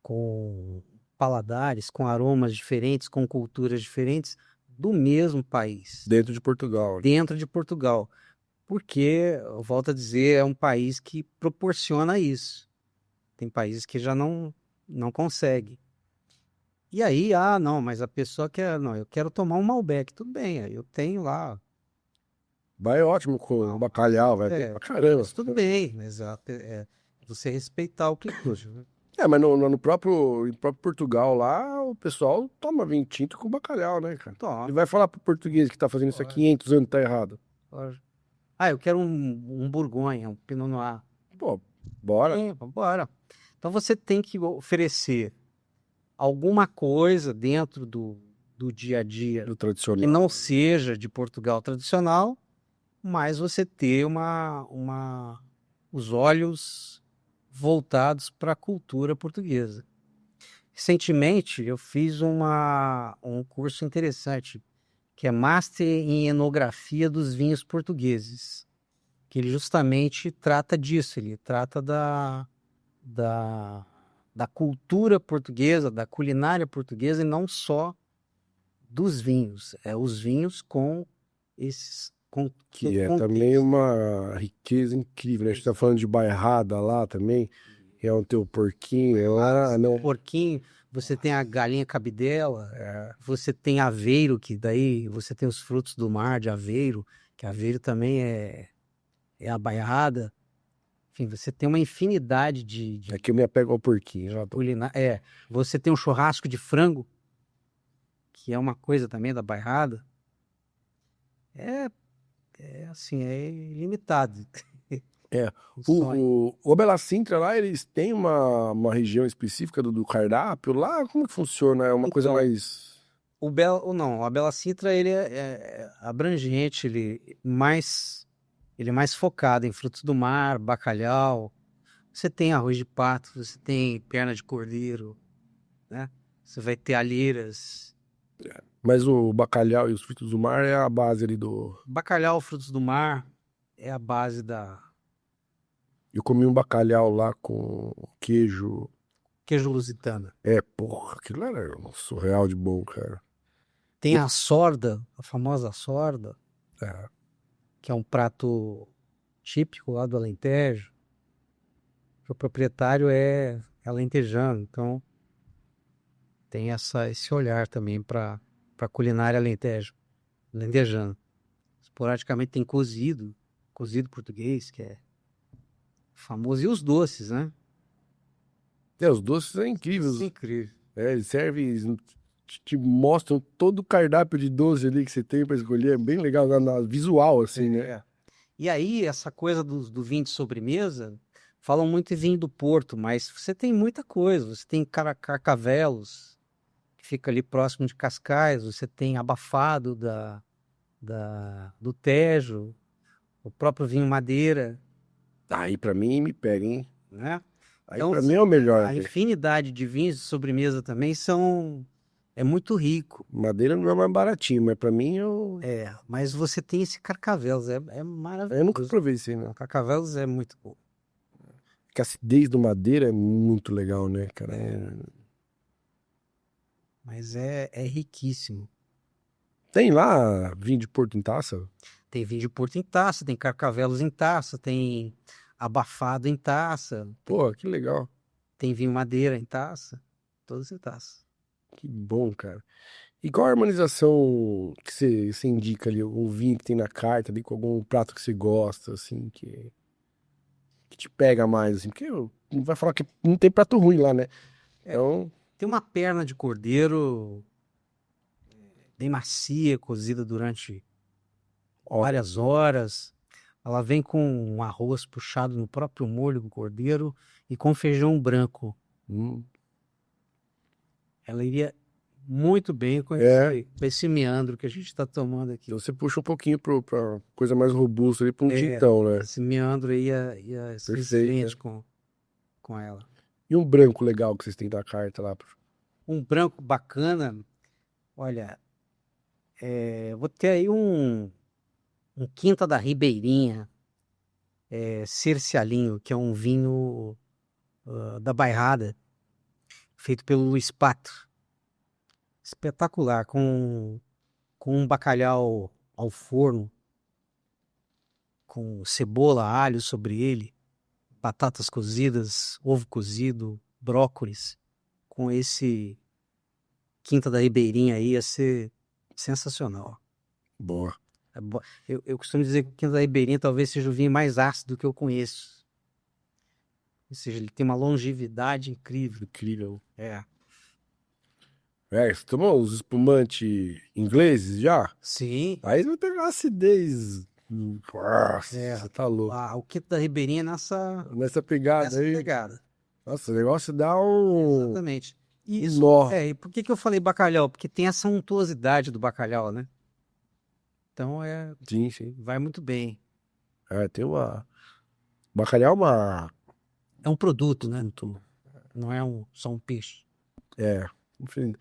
com paladares, com aromas diferentes, com culturas diferentes do mesmo país, Dentro de Portugal. dentro de Portugal. Porque, eu volto a dizer, é um país que proporciona isso. Tem países que já não conseguem. E aí, não, mas a pessoa quer, não, eu quero tomar um Malbec. Tudo bem, aí eu tenho lá. Vai ótimo com bacalhau, vai bem pra caramba. Mas tudo bem, exato. Você respeitar o cliente. Mas no próprio Portugal lá, o pessoal toma vinho tinto com bacalhau, né, cara? Toma. E vai falar pro português que tá fazendo isso há 500 anos tá errado. Eu quero um Borgonha, um Pinot Noir. Pô, bora. Bora. Então você tem que oferecer alguma coisa dentro do dia a dia Do que tradicional. não seja de Portugal tradicional, mas você ter os olhos voltados para a cultura portuguesa. Recentemente eu fiz um curso interessante, que é Master em Enografia dos Vinhos Portugueses, que ele justamente trata disso, ele trata da cultura portuguesa, da culinária portuguesa, e não só dos vinhos. Os vinhos com esses... Que é também uma riqueza incrível, né? A gente tá falando de bairrada lá também, é o teu porquinho, é lá, não... Porquinho, você tem a galinha cabidela, você tem aveiro, que daí você tem os frutos do mar de Aveiro, que Aveiro também é a bairrada. Enfim, você tem uma infinidade de Aqui eu me apego ao porquinho, já tô... culinária. Você tem um churrasco de frango, que é uma coisa também da bairrada. Assim, é ilimitado. O, sonho. o Bela Sintra lá, eles têm uma região específica do cardápio lá? Como que funciona? É uma coisa Então, mais... a Bela Sintra ele é abrangente, ele é mais focado em frutos do mar, bacalhau. Você tem arroz de pato, você tem perna de cordeiro, né? Você vai ter alheiras. Mas o bacalhau e os frutos do mar é a base ali do... Bacalhau, frutos do mar é a base da Eu comi um bacalhau lá com queijo. queijo lusitana. Porra, aquilo era um surreal de bom, cara. Tem a sorda, a famosa sorda, É. que é um prato típico lá do Alentejo. O proprietário é alentejano, então tem esse olhar também para a culinária alentejana. Esporadicamente tem cozido português, que é famoso, e os doces, né? Os doces são incríveis. Isso é incrível. Eles servem, te mostram todo o cardápio de doce ali que você tem pra escolher. É bem legal, visual, assim, né? E aí, essa coisa do vinho de sobremesa, falam muito em vinho do Porto, mas você tem muita coisa. Você tem Carcavelos, que fica ali próximo de Cascais, você tem Abafado do Tejo, o próprio vinho Madeira, Aí pra mim me pega, hein? né? Aí Então, pra mim é o melhor. a infinidade de vinhos de sobremesa também é muito rico. Madeira não é mais baratinho, mas pra mim Mas você tem esse Carcavelos, é maravilhoso. eu nunca provei isso aí, não. O Carcavelos é muito bom. Porque a acidez do madeira é muito legal, né, cara? Mas é riquíssimo. Tem lá vinho de Porto em taça? Tem vinho de Porto em taça, tem Carcavelos em taça, tem Abafado em taça, Pô, que legal. tem vinho Madeira em taça, todos em taça. Que bom, cara. E qual a harmonização que você indica ali? Algum vinho que tem na carta ali, com algum prato que você gosta, assim, que te pega mais, assim? Porque não vai falar que não tem prato ruim lá, né? Então, Tem uma perna de cordeiro bem macia, cozida durante várias horas. Ela vem com um arroz puxado no próprio molho do cordeiro e com feijão branco. Ela iria muito bem com É. com esse meandro que a gente está tomando aqui. Então você puxa um pouquinho pra coisa mais robusta ali, pra um É, tintão, né? Esse meandro aí ia ser Perfeito, excelente com ela. E um branco legal que vocês têm da carta lá. Um branco bacana, olha, vou ter aí um Quinta da Ribeirinha, Cercialinho, que é um vinho da Bairrada, feito pelo Luiz Pato. Espetacular, com um bacalhau ao forno, com cebola, alho sobre ele, batatas cozidas, ovo cozido, brócolis. Com esse Quinta da Ribeirinha aí ia ser sensacional. Boa. Eu costumo dizer que o Quinta da Ribeirinha talvez seja o vinho mais ácido que eu conheço. Ou seja, ele tem uma longevidade incrível. Incrível. É. Você tomou os espumantes ingleses já? Sim. Aí você vai pegar uma acidez. Nossa, É. você tá louco. O Quinta da Ribeirinha nessa Nessa pegada aí. pegada. Nossa, o negócio dá um Exatamente. E isso, nó. e por que eu falei bacalhau? Porque tem essa untuosidade do bacalhau, né? Então Sim, sim. vai muito bem. Tem uma. Bacalhau é uma. É um produto, né? Não é só um peixe. Enfim.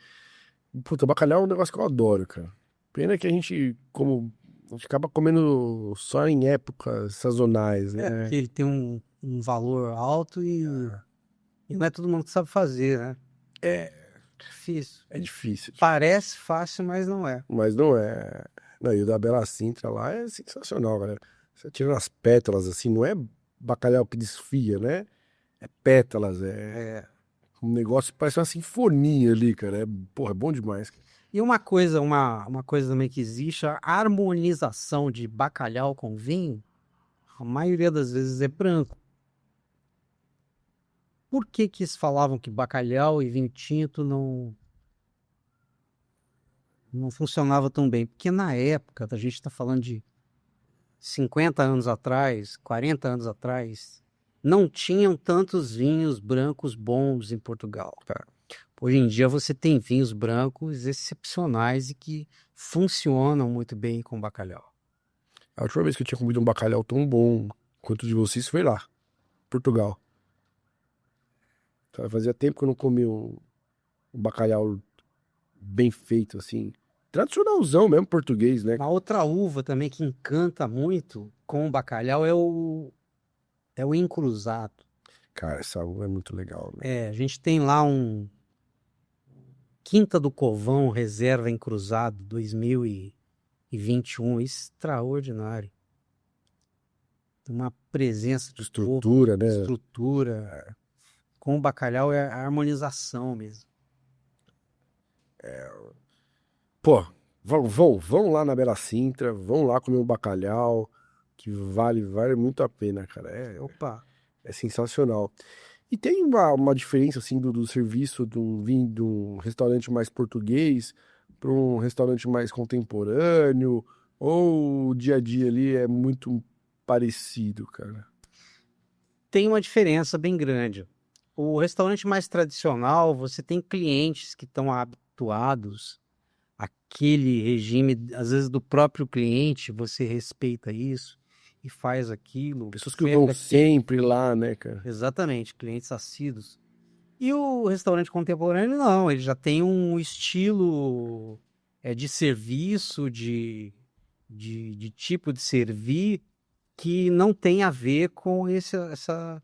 Puta, bacalhau é um negócio que eu adoro, cara. Pena que a gente acaba comendo só em épocas sazonais, né? Porque ele tem um valor alto e não é todo mundo que sabe fazer, né? Difícil. É difícil. Parece fácil, mas não é. Mas não é. Não, e o da Bela Sintra lá é sensacional, galera. Você tira as pétalas assim, não é bacalhau que desfia, né? É pétalas, um negócio que parece uma sinfonia ali, cara. Porra, é bom demais. E uma coisa também que existe, a harmonização de bacalhau com vinho, a maioria das vezes é branco. Por que eles falavam que bacalhau e vinho tinto não funcionava tão bem? Porque na época, a gente está falando de 50 anos atrás, 40 anos atrás, não tinham tantos vinhos brancos bons em Portugal. Hoje em dia você tem vinhos brancos excepcionais e que funcionam muito bem com bacalhau. A última vez que eu tinha comido um bacalhau tão bom quanto o de vocês foi lá, Portugal. Fazia tempo que eu não comia um bacalhau bem feito, assim. Tradicionalzão mesmo, português, né? Uma outra uva também que encanta muito com o bacalhau é o encruzado. Cara, essa uva é muito legal, né? A gente tem lá um Quinta do Covão Reserva Encruzado 2021, extraordinário. Uma presença de Estrutura, né? estrutura. Com o bacalhau é a harmonização mesmo. Pô, vão lá na Bela Sintra, vão lá comer um bacalhau, que vale muito a pena, cara. Opa! É sensacional. E tem uma diferença, assim, do serviço de um restaurante mais português para um restaurante mais contemporâneo, ou o dia a dia ali é muito parecido, cara? Tem uma diferença bem grande. O restaurante mais tradicional, você tem clientes que estão habituados àquele regime, às vezes do próprio cliente, você respeita isso e faz aquilo. Pessoas que vão sempre lá, né, cara? Exatamente, clientes assíduos. E o restaurante contemporâneo, não, ele já tem um estilo de serviço, de tipo de servir, que não tem a ver com essa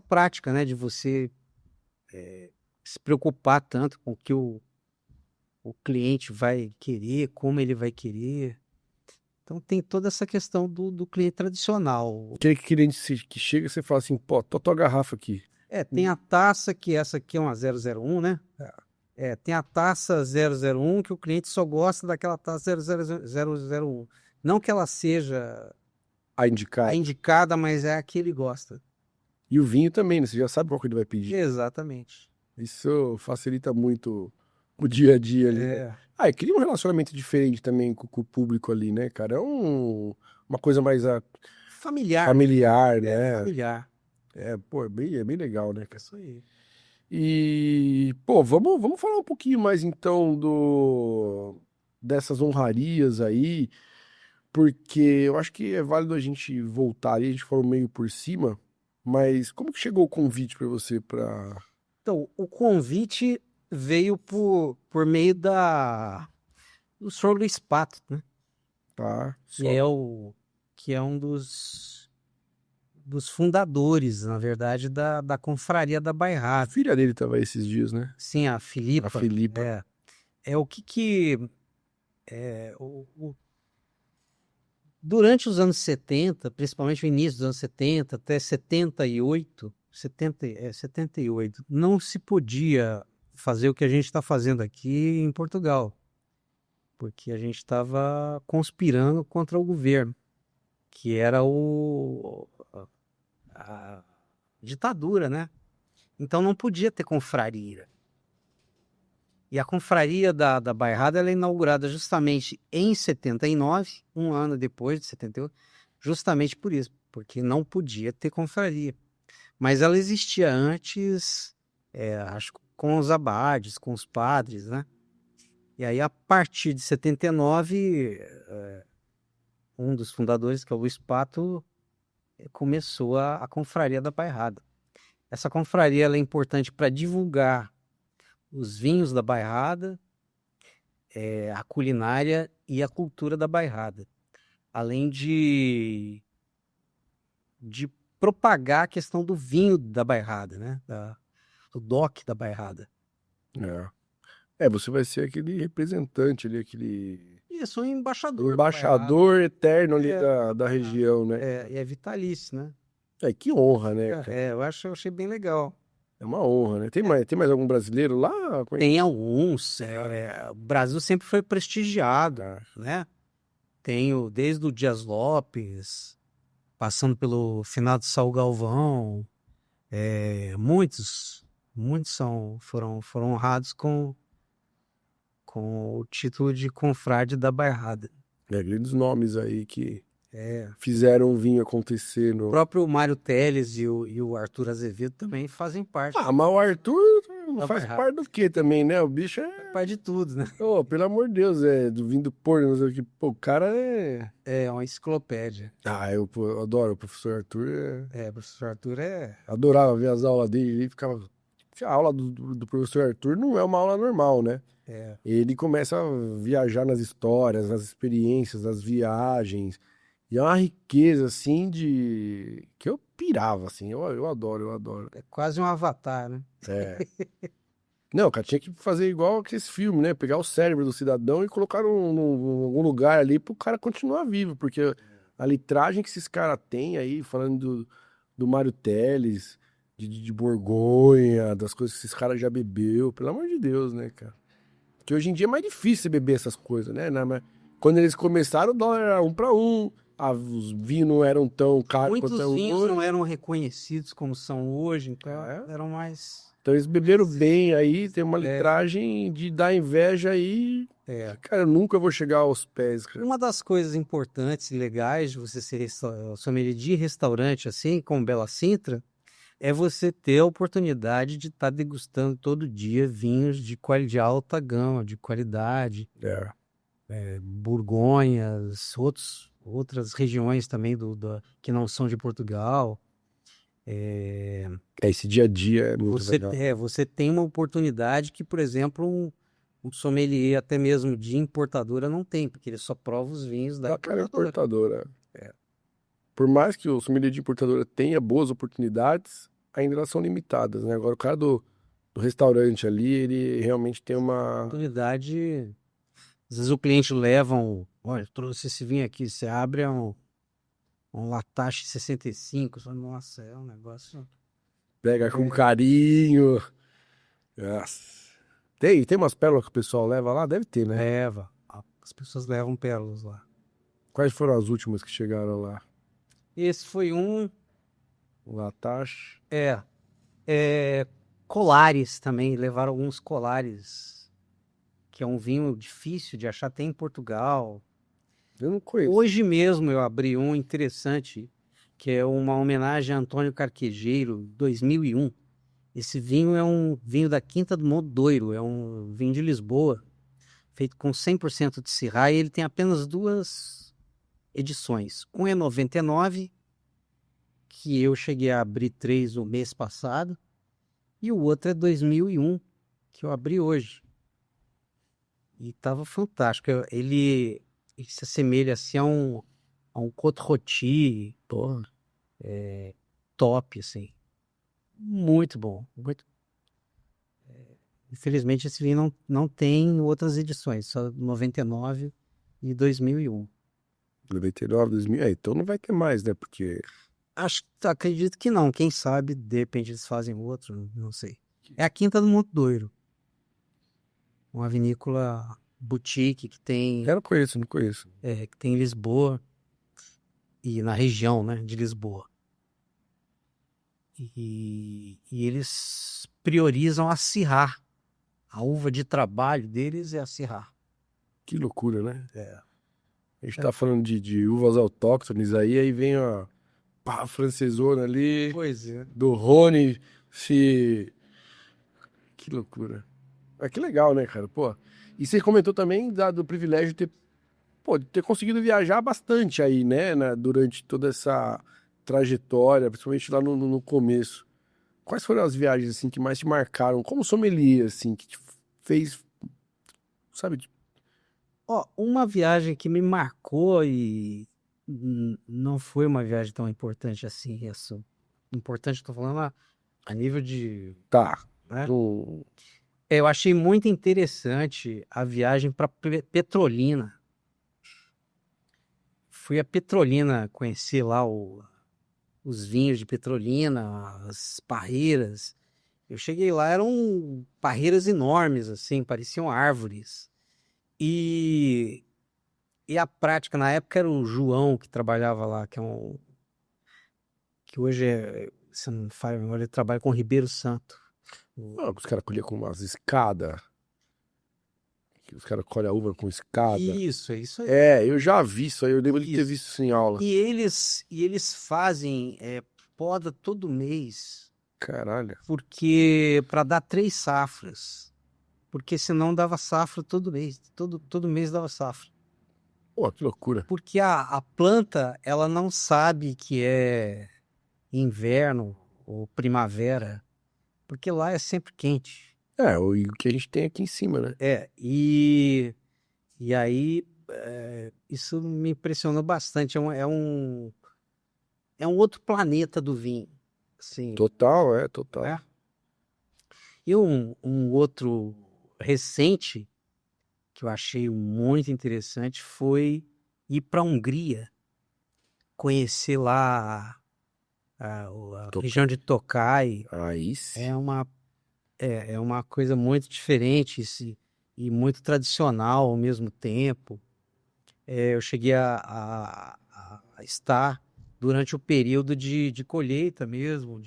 prática, né, de você se preocupar tanto com o que o cliente vai querer, como ele vai querer. Então tem toda essa questão do cliente tradicional. Aquele cliente que chega e você fala assim, pô, tô a tua garrafa aqui. Tem a taça, que essa aqui é uma 001, né? Tem a taça 001, que o cliente só gosta daquela taça 001. Não que ela seja A indicar. a indicada, mas é a que ele gosta. E o vinho também, né? Você já sabe qual que ele vai pedir. Exatamente. Isso facilita muito o dia a dia ali. E cria um relacionamento diferente também com o público ali, né, cara? É uma coisa mais Familiar. familiar, né? Familiar. Pô, é bem legal, né, cara? Isso aí. E, pô, vamos falar um pouquinho mais então dessas honrarias aí, porque eu acho que é válido a gente voltar ali, a gente falou meio por cima, mas como que chegou o convite para você para, Então, o convite veio por meio do Sr. Luiz Pato, né? tá? Que é que é um dos fundadores, na verdade, da Confraria da A Bairrada. filha dele tava aí esses dias, né? Sim, a A Filipa. Felipa. É o durante os anos 70, principalmente o início dos anos 70 até 78, 78, não se podia fazer o que a gente está fazendo aqui em Portugal, porque a gente estava conspirando contra o governo, que era a ditadura, né? Então não podia ter confraria. E a confraria da Bairrada ela é inaugurada justamente em 79, um ano depois de 78, justamente por isso, porque não podia ter confraria. Mas ela existia antes, acho que com os abades, com os padres, né? E aí, a partir de 79, um dos fundadores, que é o Luiz Pato, começou a Confraria da Bairrada. Essa confraria ela é importante para divulgar os vinhos da Bairrada, a culinária e a cultura da Bairrada, além de propagar a questão do vinho da Bairrada, né? Do DOC da Bairrada. Você vai ser aquele representante ali, aquele Isso, um embaixador da embaixador eterno ali É. da região, né? Bairrada. É vitalício, né? Que honra, né, cara? Eu achei bem legal. É uma honra, né? Tem mais algum brasileiro lá? Tem alguns, o Brasil sempre foi prestigiado, Ah, né? Desde o Dias Lopes, passando pelo finado Saul Galvão, muitos foram honrados com o título de confrade da Bairrada. grandes nomes aí que fizeram o vinho acontecer O no... próprio Mário Teles e o Arthur Azevedo também fazem parte. Ah, mas o Arthur não Da faz Bairrada. parte do quê também, né? O bicho Parte de tudo, né? Ô, pelo amor de Deus, do vinho do Porto, não sei o que. Pô, o cara é... É uma enciclopédia. Eu adoro o professor Arthur. O professor Arthur Adorava ver as aulas dele, ele ficava... A aula do professor Arthur não é uma aula normal, né? Ele começa a viajar nas histórias, nas experiências, nas viagens. E é uma riqueza, assim, que eu pirava, assim. Eu adoro. quase um avatar, né? Não, cara, tinha que fazer igual aqueles filmes, né? Pegar o cérebro do cidadão e colocar em algum lugar ali pro cara continuar vivo. Porque a litragem que esses caras têm aí, falando do Mário Teles, de Borgonha, das coisas que esses caras já bebeu, pelo amor de Deus, né, cara? Que hoje em dia é mais difícil você beber essas coisas, né? Mas quando eles começaram, o dólar era 1 para 1, os vinhos não eram tão caros Muitos quanto vinhos hoje. não eram reconhecidos como são hoje, então É. eram mais... Então eles beberam bem aí, tem uma litragem de dar inveja aí. Cara, eu nunca vou chegar aos pés, cara. Uma das coisas importantes e legais de você ser sommelier de restaurante, assim, como Bela Sintra, é você ter a oportunidade de estar degustando todo dia vinhos de alta gama, de qualidade, Borgonhas, outras regiões também que não são de Portugal. Esse dia a dia é muito legal. Você tem uma oportunidade que, por exemplo, um sommelier até mesmo de importadora não tem, porque ele só prova os vinhos da Aquela importadora. importadora. Por mais que o sommelier de importadora tenha boas oportunidades, ainda elas são limitadas, né? Agora o cara do restaurante ali, ele realmente tem uma... Oportunidade. Às vezes o cliente leva olha, trouxe esse vinho aqui, você abre um Latache 65, você fala, nossa, é um negócio... Pega com carinho. Nossa. Tem umas pérolas que o pessoal leva lá? Deve ter, né? Leva. As pessoas levam pérolas lá. Quais foram as últimas que chegaram lá? Esse foi um... O Latache. Colares também, levaram alguns colares, que é um vinho difícil de achar, tem em Portugal. Eu não conheço. Hoje mesmo eu abri um interessante, que é uma homenagem a Antônio Carquejeiro, 2001. Esse vinho é um vinho da Quinta do Mondoiro, é um vinho de Lisboa, feito com 100% de Syrah, e ele tem apenas 2 edições. Um é 99, que eu cheguei a abrir 3 no mês passado, e o outro é 2001, que eu abri hoje. E estava fantástico. Ele se assemelha assim a um Côte Rôti, pô, top, assim. Muito bom. Infelizmente, esse vinho não tem outras edições, só 99 e 2001. 99, 2000. Então não vai ter mais, né? Porque. Acredito que não. Quem sabe, de repente, eles fazem outro, não sei. É a Quinta do Mondoiro. Uma vinícola boutique que tem, Eu não conheço, não conheço. que tem em Lisboa e na região, né, de Lisboa. E eles priorizam a Syrah. A uva de trabalho deles é a Syrah. Que loucura, né? A gente tá falando de uvas autóctones aí vem a pá francesona ali, Pois é. do Rhône, se... Que loucura. Que legal, né, cara? Pô. E você comentou também do privilégio de ter conseguido viajar bastante aí, né, durante toda essa trajetória, principalmente lá no começo. Quais foram as viagens, assim, que mais te marcaram? Como sommelier, assim, que te fez, sabe? Ó, uma viagem que me marcou e não foi uma viagem tão importante assim, isso. Importante, estou falando a nível de, Tá. né? Um- Eu achei muito interessante a viagem para Petrolina. Fui a Petrolina conhecer lá os vinhos de Petrolina, as parreiras. Eu cheguei lá, eram parreiras enormes, assim, pareciam árvores. E a prática, na época era o João que trabalhava lá, que hoje se não me falha a memória, ele trabalha com Ribeiro Santo. os caras colhiam com umas escadas. Os caras colhem a uva com escada. Isso, é isso aí. Eu já vi isso aí. Eu lembro de ter Isso. visto isso em aula. E eles fazem poda todo mês, Caralho. porque para dar 3 safras. Porque senão dava safra todo mês. Todo mês dava safra. Pô, que loucura. Porque a planta, ela não sabe que é inverno ou primavera, porque lá é sempre quente. E o que a gente tem aqui em cima, né? E aí isso me impressionou bastante. É um outro planeta do vinho, assim, Total, total. né? E um outro recente que eu achei muito interessante foi ir para a Hungria, conhecer lá a região de Tokaj. Aí sim. É uma coisa muito diferente e muito tradicional ao mesmo tempo. Eu cheguei a estar durante o período de colheita mesmo,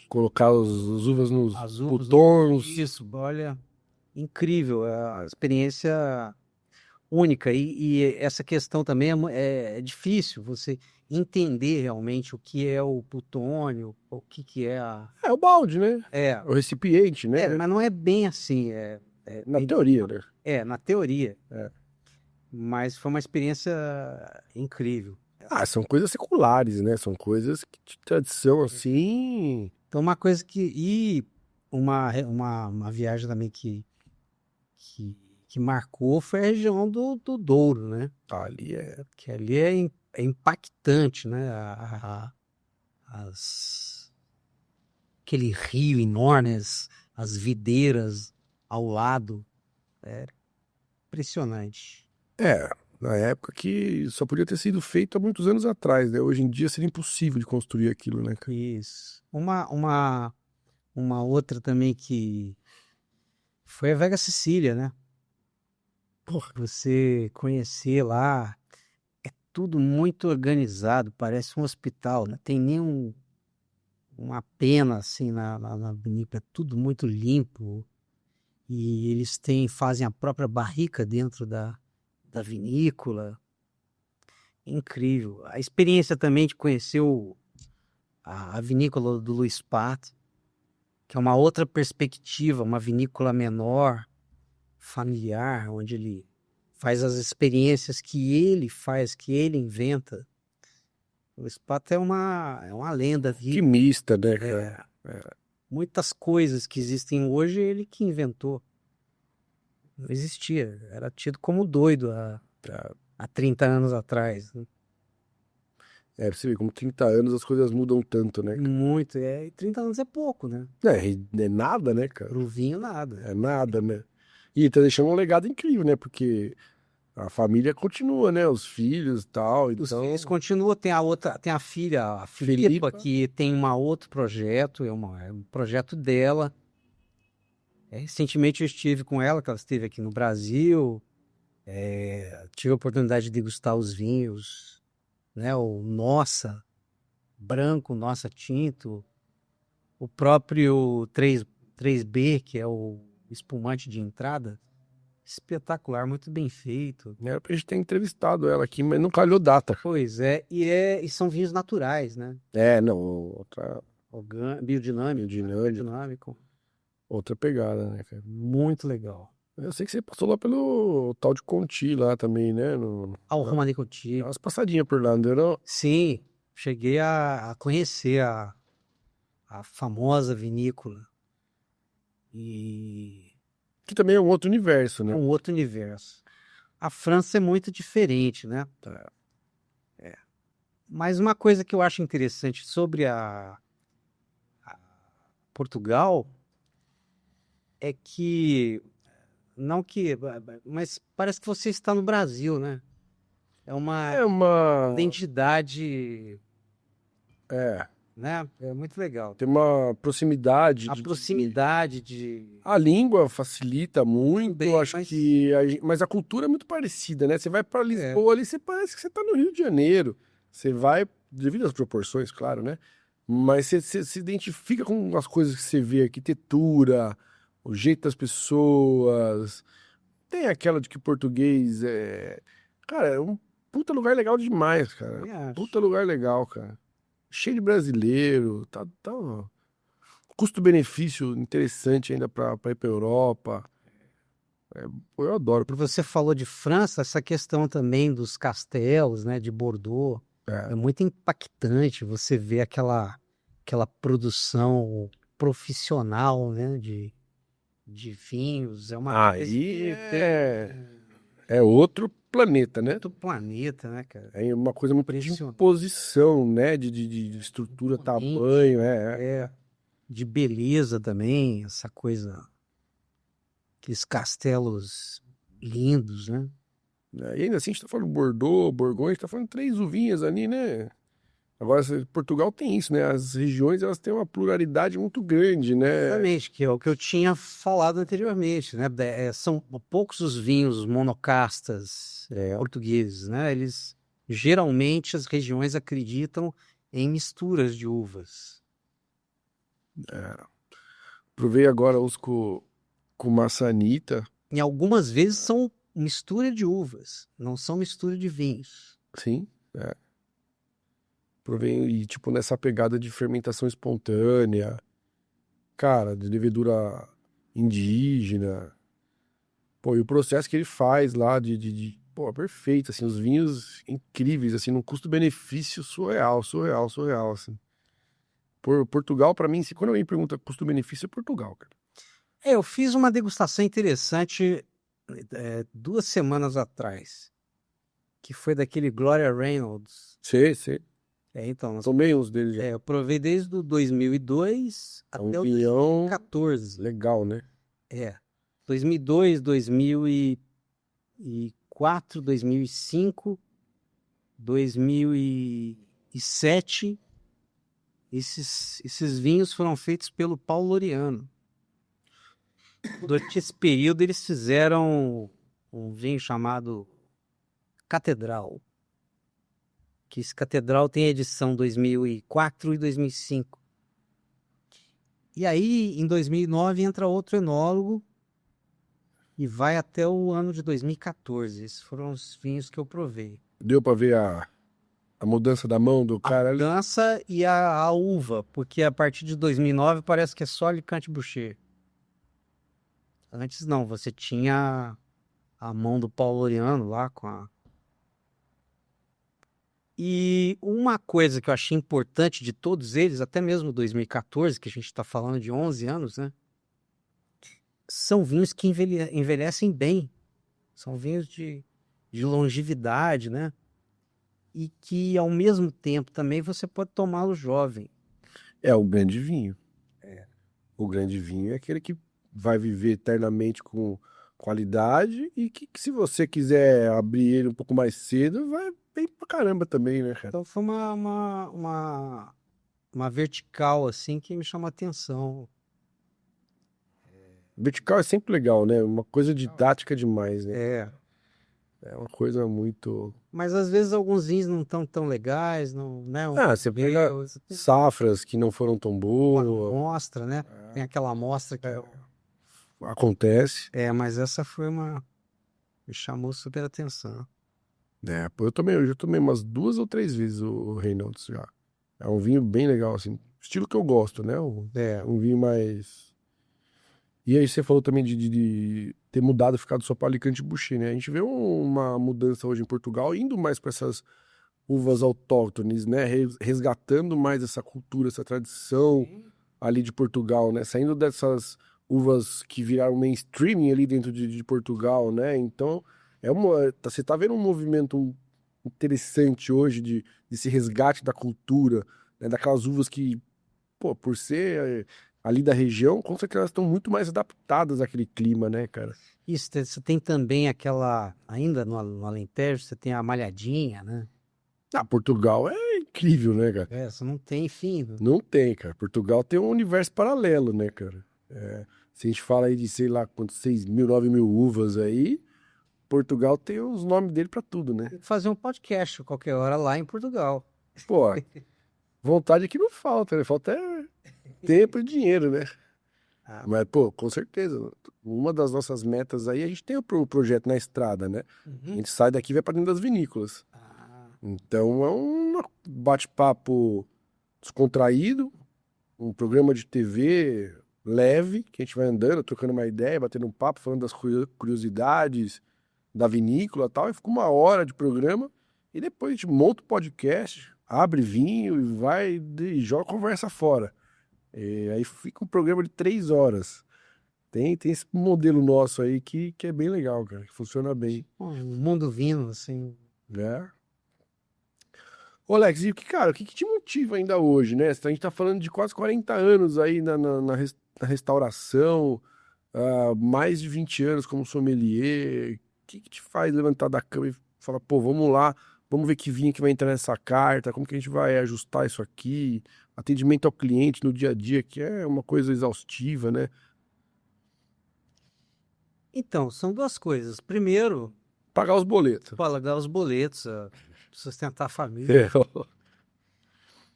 Colocar as uvas nos as uvas. botões. Isso, olha, incrível, é uma experiência única. E essa questão também é difícil, você entender realmente o que é o plutônio, o que é É o balde, né? O recipiente, né? mas não é bem assim, Na teoria, né? na teoria. É. Mas foi uma experiência incrível. São coisas seculares, né? São coisas de tradição, assim. Então, uma coisa e uma viagem também que marcou foi a região do Douro, né? Ali Que ali é impactante, né? Aquele rio enorme, as videiras ao lado. É impressionante. na época que só podia ter sido feito há muitos anos atrás, né? Hoje em dia seria impossível de construir aquilo, né, cara? Isso. Uma outra também que foi a Vega Sicília, né? Você conhecer lá, é tudo muito organizado, parece um hospital, não tem nem uma pena assim na vinícola, é tudo muito limpo. E eles fazem a própria barrica dentro da vinícola. Incrível. A experiência também de conhecer a vinícola do Luiz Pato. que é uma outra perspectiva, uma vinícola menor, familiar, onde ele faz as experiências que ele faz, que ele inventa. O Spato é uma lenda viva. Alquimista, né, cara? Muitas coisas que existem hoje, ele que inventou. Não existia. Era tido como doido há 30 anos atrás, né? Pra você ver como 30 anos as coisas mudam tanto, né? Muito. E 30 anos é pouco, né? É nada, né, cara? Pro vinho, nada. É nada, né? E tá deixando um legado incrível, né? Porque a família continua, né? Os filhos e tal. Os Então, filhos continuam, tem a filha, a Filipa, Filipa. que tem um outro projeto, é um projeto dela. Recentemente eu estive com ela, que ela esteve aqui no Brasil. Tive a oportunidade de degustar os vinhos, né? O Nossa branco, Nossa tinto, o próprio 3B, que é o espumante de entrada, espetacular, muito bem feito. era pra gente ter entrevistado ela aqui, mas não calhou data. Pois é, e são vinhos naturais, né? Não, outra Biodinâmico, dinâmica, outra pegada, né, cara? muito legal. Eu sei que você passou lá pelo tal de Conti lá também, né? Ao Romanée Deu Conti. umas passadinhas por lá, não deu não? Sim, cheguei a conhecer a famosa vinícola. E Que também é um outro universo, é né? um outro universo. A França é muito diferente, né? Mas uma coisa que eu acho interessante sobre a Portugal é que, não que, mas parece que você está no Brasil, né? É uma É uma... identidade, É, né? É muito legal. tem uma proximidade. A proximidade de... A língua facilita muito, Também, acho mas- que... Mas a cultura é muito parecida, né? Você vai pra Lisboa ali, você parece que você tá no Rio de Janeiro. Você vai, devido às proporções, claro, né? Mas você se identifica com as coisas que você vê, a arquitetura, o jeito das pessoas. Tem aquela de que português é... Cara, é um puta lugar legal demais, cara. Também acho. Puta lugar legal, cara. Cheio de brasileiro, tá custo-benefício interessante ainda pra ir pra Europa. Pô, eu adoro. Você falou de França, essa questão também dos castelos, né, de Bordeaux, é muito impactante você ver aquela produção profissional, né, de vinhos. É uma coisa Aí que é outro planeta, né? do planeta, né, cara? É uma coisa muito de Impressionante. imposição, né? De estrutura, Imponente. tamanho, De beleza também, essa coisa, aqueles castelos lindos, né? E ainda assim, a gente tá falando Bordeaux, Borgonha, a gente tá falando 3 uvinhas ali, né? Agora, Portugal tem isso, né? As regiões, elas têm uma pluralidade muito grande, né? Exatamente, que é o que eu tinha falado anteriormente, né? São poucos os vinhos monocastas portugueses, né? Eles, geralmente, as regiões acreditam em misturas de uvas. Provei agora os com maçanita. E algumas vezes são mistura de uvas, não são mistura de vinhos. Sim, Provei, e tipo, nessa pegada de fermentação espontânea, cara, de levedura indígena. Pô, e o processo que ele faz lá pô, perfeito, assim, os vinhos incríveis, assim, num custo-benefício surreal, assim. Portugal, pra mim, quando alguém pergunta custo-benefício, é Portugal, cara. Eu fiz uma degustação interessante 2 semanas atrás, que foi daquele Gloria Reynolds. Sei. Então, Tomei uns deles já. eu provei desde o 2002 É até o vinhão 2014. legal, né? 2002, 2004, 2005, 2007. Esses vinhos foram feitos pelo Paulo Loriano. Durante esse período, eles fizeram um vinho chamado Catedral. Que esse Catedral tem a edição 2004 e 2005. E aí, em 2009, entra outro enólogo e vai até o ano de 2014. Esses foram os vinhos que eu provei. Deu pra ver a A mudança da mão do A cara ali. dança e a uva, porque a partir de 2009 parece que é só Alicante Boucher. Antes não, você tinha a mão do Paulo Oriano lá com a... E uma coisa que eu achei importante de todos eles, até mesmo 2014, que a gente está falando de 11 anos, né? São vinhos que envelhecem bem. São vinhos de longevidade, né? E que, ao mesmo tempo, também você pode tomá-lo jovem. É o grande vinho. O grande vinho é aquele que vai viver eternamente com qualidade e que se você quiser abrir ele um pouco mais cedo, vai bem pra caramba também, né, cara? Então foi uma vertical, assim, que me chamou a atenção. Vertical é sempre legal, né? Uma coisa didática demais, né? É. É uma coisa muito... Mas às vezes alguns vinhos não estão tão legais, não, né? Você pega safras que não foram tão Uma boas, amostra, né? Tem aquela amostra que... acontece. mas essa foi uma... Me chamou super atenção. Pô, eu já tomei umas 2 ou 3 vezes o Reynolds já. É um vinho bem legal, assim. Estilo que eu gosto, né? Um vinho mais... E aí você falou também de ter mudado, ficado só para Alicante Boucher, né? A gente vê uma mudança hoje em Portugal, indo mais para essas uvas autóctones, né? Resgatando mais essa cultura, essa tradição ali de Portugal, né? Saindo dessas uvas que viraram mainstream ali dentro de Portugal, né? Então, você tá vendo um movimento interessante hoje desse resgate da cultura, né? Daquelas uvas que, pô, por ser ali da região, com certeza elas estão muito mais adaptadas àquele clima, né, cara? Isso, você tem também aquela... Ainda no Alentejo, você tem a malhadinha, né? Portugal é incrível, né, cara? Você não tem fim. Não tem, cara. Portugal tem um universo paralelo, né, cara? Se a gente fala aí de, sei lá, quantos, 6 mil, 9 mil uvas aí, Portugal tem os nomes dele pra tudo, né? Tem que fazer um podcast a qualquer hora lá em Portugal. Pô, vontade aqui não falta, né? Falta tempo e dinheiro, né? Mas, pô, com certeza. Uma das nossas metas aí, a gente tem o projeto na estrada, né? A gente sai daqui e vai pra dentro das vinícolas. Então é um bate-papo descontraído, um programa de TV leve, que a gente vai andando, trocando uma ideia, batendo um papo, falando das curiosidades da vinícola e tal, e fica 1 hora de programa, e depois a gente monta o podcast, abre vinho e vai e joga a conversa fora. E aí fica um programa de 3 horas. Tem esse modelo nosso aí que é bem legal, cara, que funciona bem. Um mundo vindo, assim. Né? Ô, Alex, e o que te motiva ainda hoje, né? A gente tá falando de quase 40 anos aí na restauração, mais de 20 anos como sommelier. O que te faz levantar da cama e falar, pô, vamos lá, vamos ver que vinho que vai entrar nessa carta, como que a gente vai ajustar isso aqui, atendimento ao cliente no dia a dia, que é uma coisa exaustiva, né? Então, são duas coisas. Primeiro, Pagar os boletos. pagar os boletos, sustentar a família.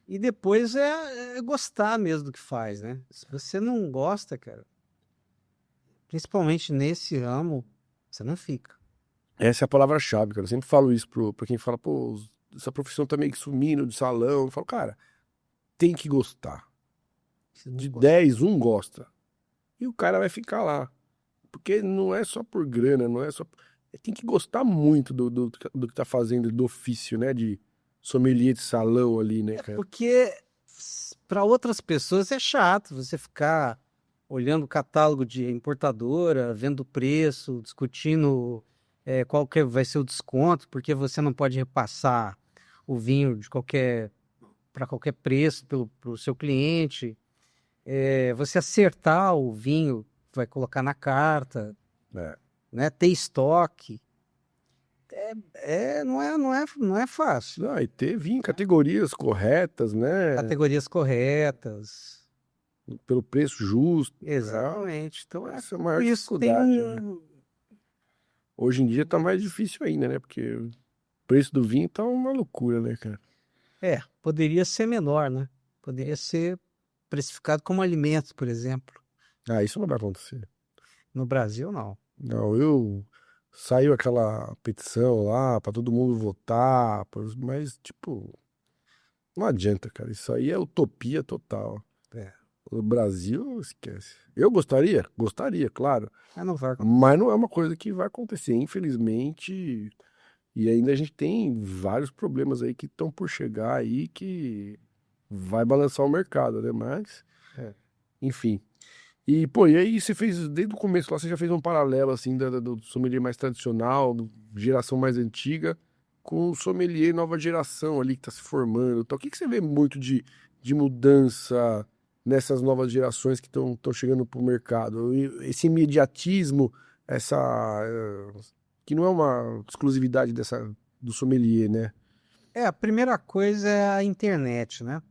E depois é gostar mesmo do que faz, né? Se você não gosta, cara, principalmente nesse ramo, você não fica. Essa é a palavra-chave, cara. Eu sempre falo isso pra quem fala, pô, essa profissão tá meio que sumindo de salão. Eu falo, cara, tem que gostar. Você não De gosta. 10, um gosta. E o cara vai ficar lá. Porque não é só por grana, não é só... Tem que gostar muito do que tá fazendo, do ofício, né? De sommelier de salão ali, né, cara? Porque para outras pessoas é chato você ficar olhando o catálogo de importadora, vendo o preço, discutindo qual que vai ser o desconto, porque você não pode repassar o vinho para qualquer preço para o seu cliente. Você acertar o vinho que vai colocar na carta, né? Ter estoque. Não é fácil. Não, e ter vinho em categorias corretas, né? Categorias corretas. Pelo preço justo. Exatamente. Então, Essa é a maior por isso tem dificuldade, né? Hoje em dia tá mais difícil ainda, né? Porque o preço do vinho tá uma loucura, né, cara? poderia ser menor, né? Poderia ser precificado como alimento, por exemplo. Isso não vai acontecer. No Brasil, não. Não, eu Saiu aquela petição lá pra todo mundo votar, mas, tipo, não adianta, cara. Isso aí é utopia total. É. O Brasil, esquece. Eu gostaria, claro. Mas não vai acontecer. Mas não é uma coisa que vai acontecer, infelizmente. E ainda a gente tem vários problemas aí que estão por chegar aí que vai balançar o mercado, né? Mas, É. enfim. E, pô, e aí você fez, desde o começo lá, você já fez um paralelo, assim, do sommelier mais tradicional, geração mais antiga, com o sommelier nova geração ali que tá se formando. Então, o que que você vê muito de mudança nessas novas gerações que estão chegando pro mercado? E esse imediatismo, essa, que não é uma exclusividade do sommelier, né? A primeira coisa é a internet, né?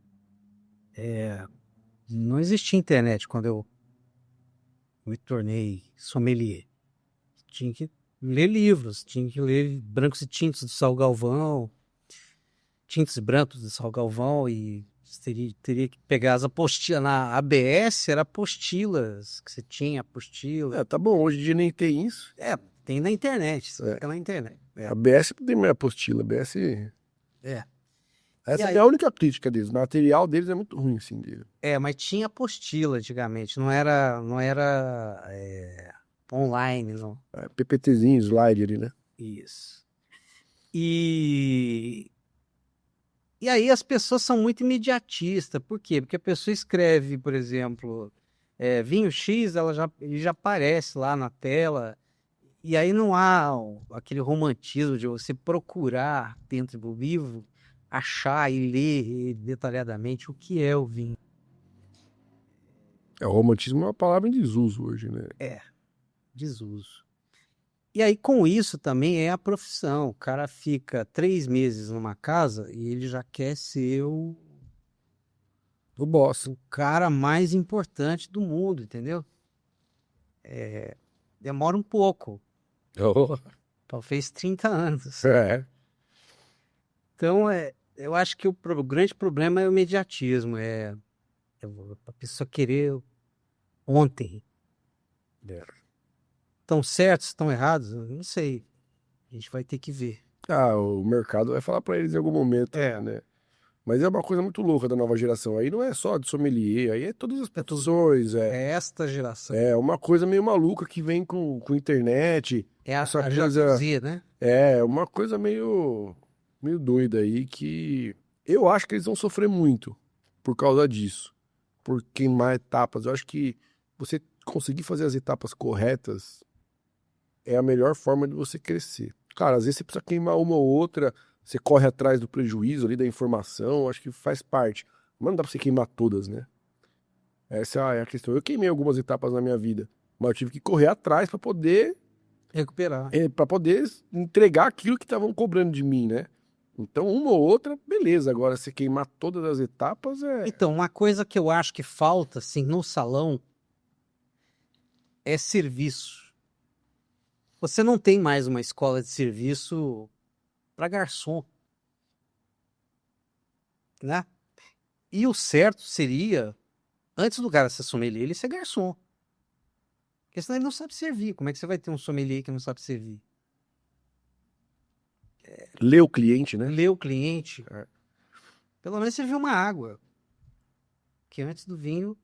Não existia internet quando eu me tornei sommelier. Tinha que ler livros, tinha que ler Brancos e Tintos do Saul Galvão, Tintos e Brancos do Saul Galvão, e teria que pegar as apostilas. Na ABS era apostilas, que você tinha apostila. É, tá bom, hoje em dia nem tem isso. Tem na internet, você É. fica na internet. A BS tem minha apostila, a BS... É. Essa E aí- é a única crítica deles. O material deles é muito ruim, assim, dele. Mas tinha apostila antigamente, não era online, não. É, PPTzinho, slide ali, né? Isso. E aí as pessoas são muito imediatistas. Por quê? Porque a pessoa escreve, por exemplo, vinho X, ele já aparece lá na tela, e aí não há aquele romantismo de você procurar dentro do livro, achar e ler detalhadamente o que é o vinho. É, o romantismo é uma palavra em desuso hoje, né? Desuso. E aí, com isso também é a profissão. O cara fica 3 meses numa casa e ele já quer ser O boss. o cara mais importante do mundo, entendeu? Demora um pouco, talvez 30 anos. É. Então, eu acho que o grande problema é o imediatismo, é a pessoa querer ontem. Estão certos, estão errados? Eu não sei. A gente vai ter que ver. Ah, o mercado vai falar pra eles em algum momento, né? Mas é uma coisa muito louca da nova geração. Aí não é só de sommelier, aí é todas as profissões. É esta geração. É uma coisa meio maluca que vem com internet. É a Essa geração coisa. Z, né? É uma coisa meio doida aí que eu acho que eles vão sofrer muito por causa disso. Por queimar etapas. Eu acho que você conseguir fazer as etapas corretas é a melhor forma de você crescer. Claro, às vezes você precisa queimar uma ou outra, você corre atrás do prejuízo ali da informação, acho que faz parte. Mas não dá pra você queimar todas, né? Essa é a questão. Eu queimei algumas etapas na minha vida, mas eu tive que correr atrás pra poder Recuperar. para poder entregar aquilo que estavam cobrando de mim, né? Então, uma ou outra, beleza. Agora, você queimar todas as etapas Então, uma coisa que eu acho que falta, assim, no salão é serviço. Você não tem mais uma escola de serviço para garçom, né? E o certo seria, antes do cara ser sommelier, ele ser garçom. Porque senão ele não sabe servir. Como é que você vai ter um sommelier que não sabe servir? ler o cliente, né? Ler o cliente. É. Pelo menos servir uma água. Que antes do vinho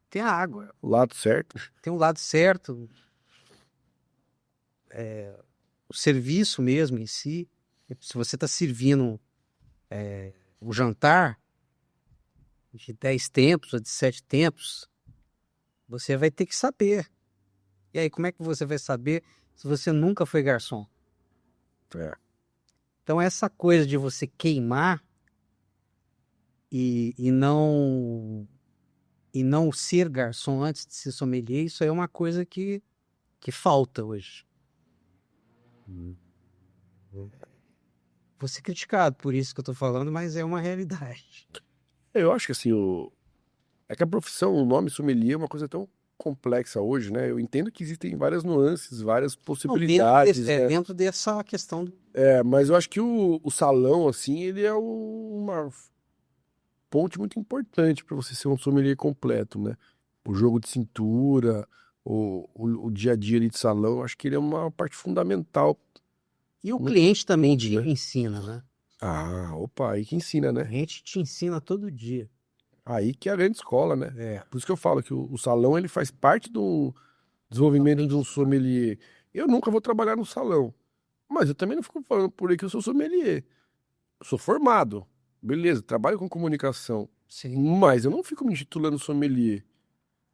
tem a água. O lado certo. Tem um lado certo. O serviço mesmo em si. Se você está servindo o jantar de 10 tempos ou de 7 tempos, você vai ter que saber. E aí, como é que você vai saber se você nunca foi garçom? É. Então, essa coisa de você queimar e não ser garçom antes de ser sommelier, isso aí é uma coisa que falta hoje. Vou ser criticado por isso que eu tô falando, mas é uma realidade. Eu acho que assim, é que a profissão, o nome sommelier é uma coisa tão complexa hoje, né? Eu entendo que existem várias nuances, várias possibilidades, né? Dentro dessa questão Mas eu acho que o salão, assim, ele é uma ponte muito importante para você ser um sommelier completo, né? O jogo de cintura, o dia a dia ali de salão, eu acho que ele é uma parte fundamental. E o cliente também ensina, né? Ah, opa, aí que ensina, O né? cliente te ensina todo dia. Aí que é a grande escola, né? Por isso que eu falo que o salão ele faz parte do desenvolvimento de um sommelier. Eu nunca vou trabalhar no salão, mas eu também não fico falando por aí que eu sou sommelier. Eu sou formado, beleza, trabalho com comunicação, Sim. mas eu não fico me intitulando sommelier.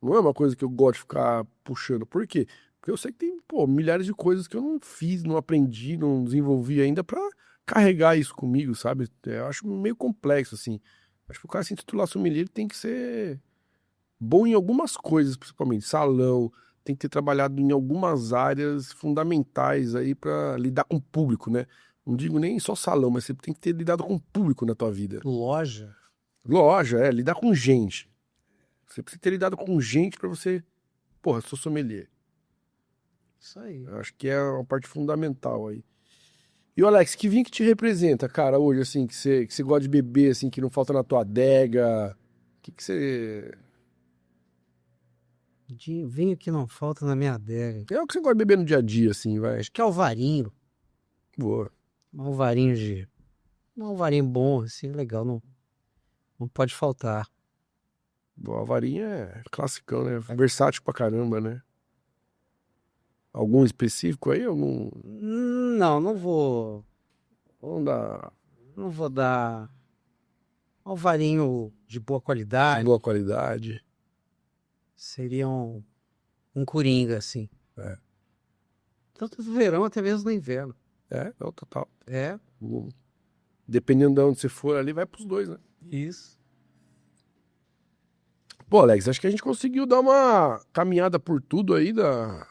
Não é uma coisa que eu gosto de ficar puxando. Por quê? Porque eu sei que tem, pô, milhares de coisas que eu não fiz, não aprendi, não desenvolvi ainda pra carregar isso comigo, sabe? Eu acho meio complexo, assim. Acho que o cara se intitular sommelier ele tem que ser bom em algumas coisas, principalmente salão, tem que ter trabalhado em algumas áreas fundamentais aí pra lidar com o público, né? Não digo nem só salão, mas você tem que ter lidado com o público na tua vida. Loja. Loja, lidar com gente. Você precisa ter lidado com gente pra você. Porra, sou sommelier. Isso aí. Eu acho que é uma parte fundamental aí. E o Alex, que vinho que te representa, cara, hoje, assim, que você gosta de beber, assim, que não falta na tua adega? Que você. Vinho que não falta na minha adega. É o que você gosta de beber no dia a dia, assim, vai. Acho que é alvarinho. Boa. Um alvarinho de... Um alvarinho bom, assim, legal. Não pode faltar. Boa, a varinha é classicão, né? Versátil pra caramba, né? Algum específico aí? Algum. Não vou... Vamos dar Não vou dar... Alvarinho de boa qualidade. boa qualidade. Seria um coringa, assim. É. Tanto no verão até mesmo no inverno. Não, total. É, Dependendo de onde você for ali, vai pros dois, né? isso. Pô, Alex, acho que a gente conseguiu dar uma caminhada por tudo aí da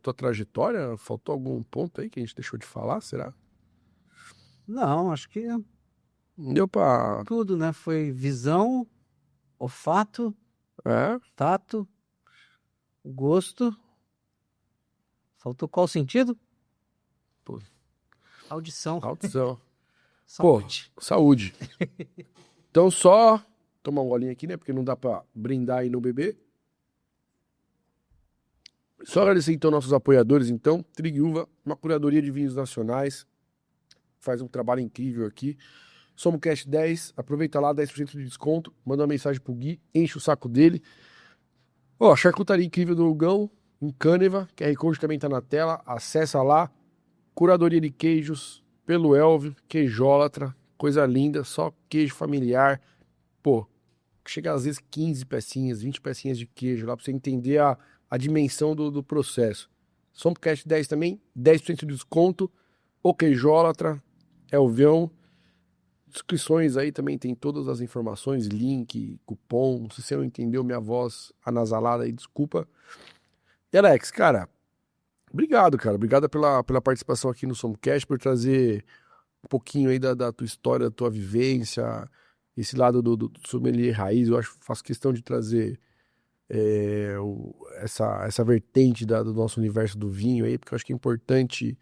tua trajetória. Faltou algum ponto aí que a gente deixou de falar, será? Não, acho que Não deu pra. tudo, né? Foi visão, olfato, tato, gosto. Faltou qual sentido? Pô. Audição. Audição. Saúde. Pô, saúde. Então só tomar um golinho aqui, né? Porque não dá pra brindar e não beber. Só agradecer então nossos apoiadores, então. Triguva, uma curadoria de vinhos nacionais. Faz um trabalho incrível aqui. SomoCast 10, aproveita lá, 10% de desconto. Manda uma mensagem pro Gui, enche o saco dele. Ó, charcutaria incrível do Hugão, em Câneva. QR Code também tá na tela. Acessa lá. Curadoria de queijos, pelo Elvio, queijólatra. Coisa linda, só queijo familiar. Pô, chega às vezes 15 pecinhas, 20 pecinhas de queijo lá pra você entender a dimensão do processo. SomoCast 10 também, 10% de desconto. O queijólatra, Elvião. Descrições aí também tem todas as informações, link, cupom. Se você não entendeu minha voz anasalada aí, desculpa. E Alex, cara, obrigado, cara. Obrigado pela participação aqui no SomoCast, por trazer um pouquinho aí da tua história, da tua vivência, esse lado do sommelier raiz. Eu faço questão de trazer essa vertente do nosso universo do vinho aí, porque eu acho que é importante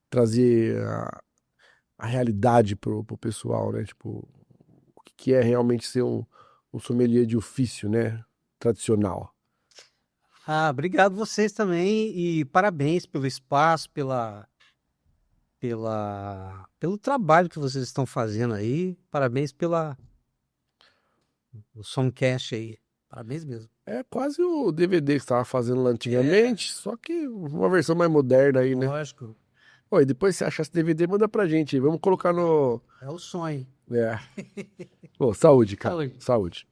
trazer a realidade pro pessoal, né? Tipo, o que é realmente ser um sommelier de ofício, né? Tradicional. Obrigado vocês também e parabéns pelo espaço, pelo trabalho que vocês estão fazendo aí. Parabéns o SomoCast aí. Parabéns mesmo. É quase o DVD que você estava fazendo lá antigamente, só que uma versão mais moderna aí, né? Lógico. Pô, e depois se achar esse DVD, manda pra gente aí. Vamos colocar no... É o sonho. Pô, saúde, cara. Saúde. Saúde.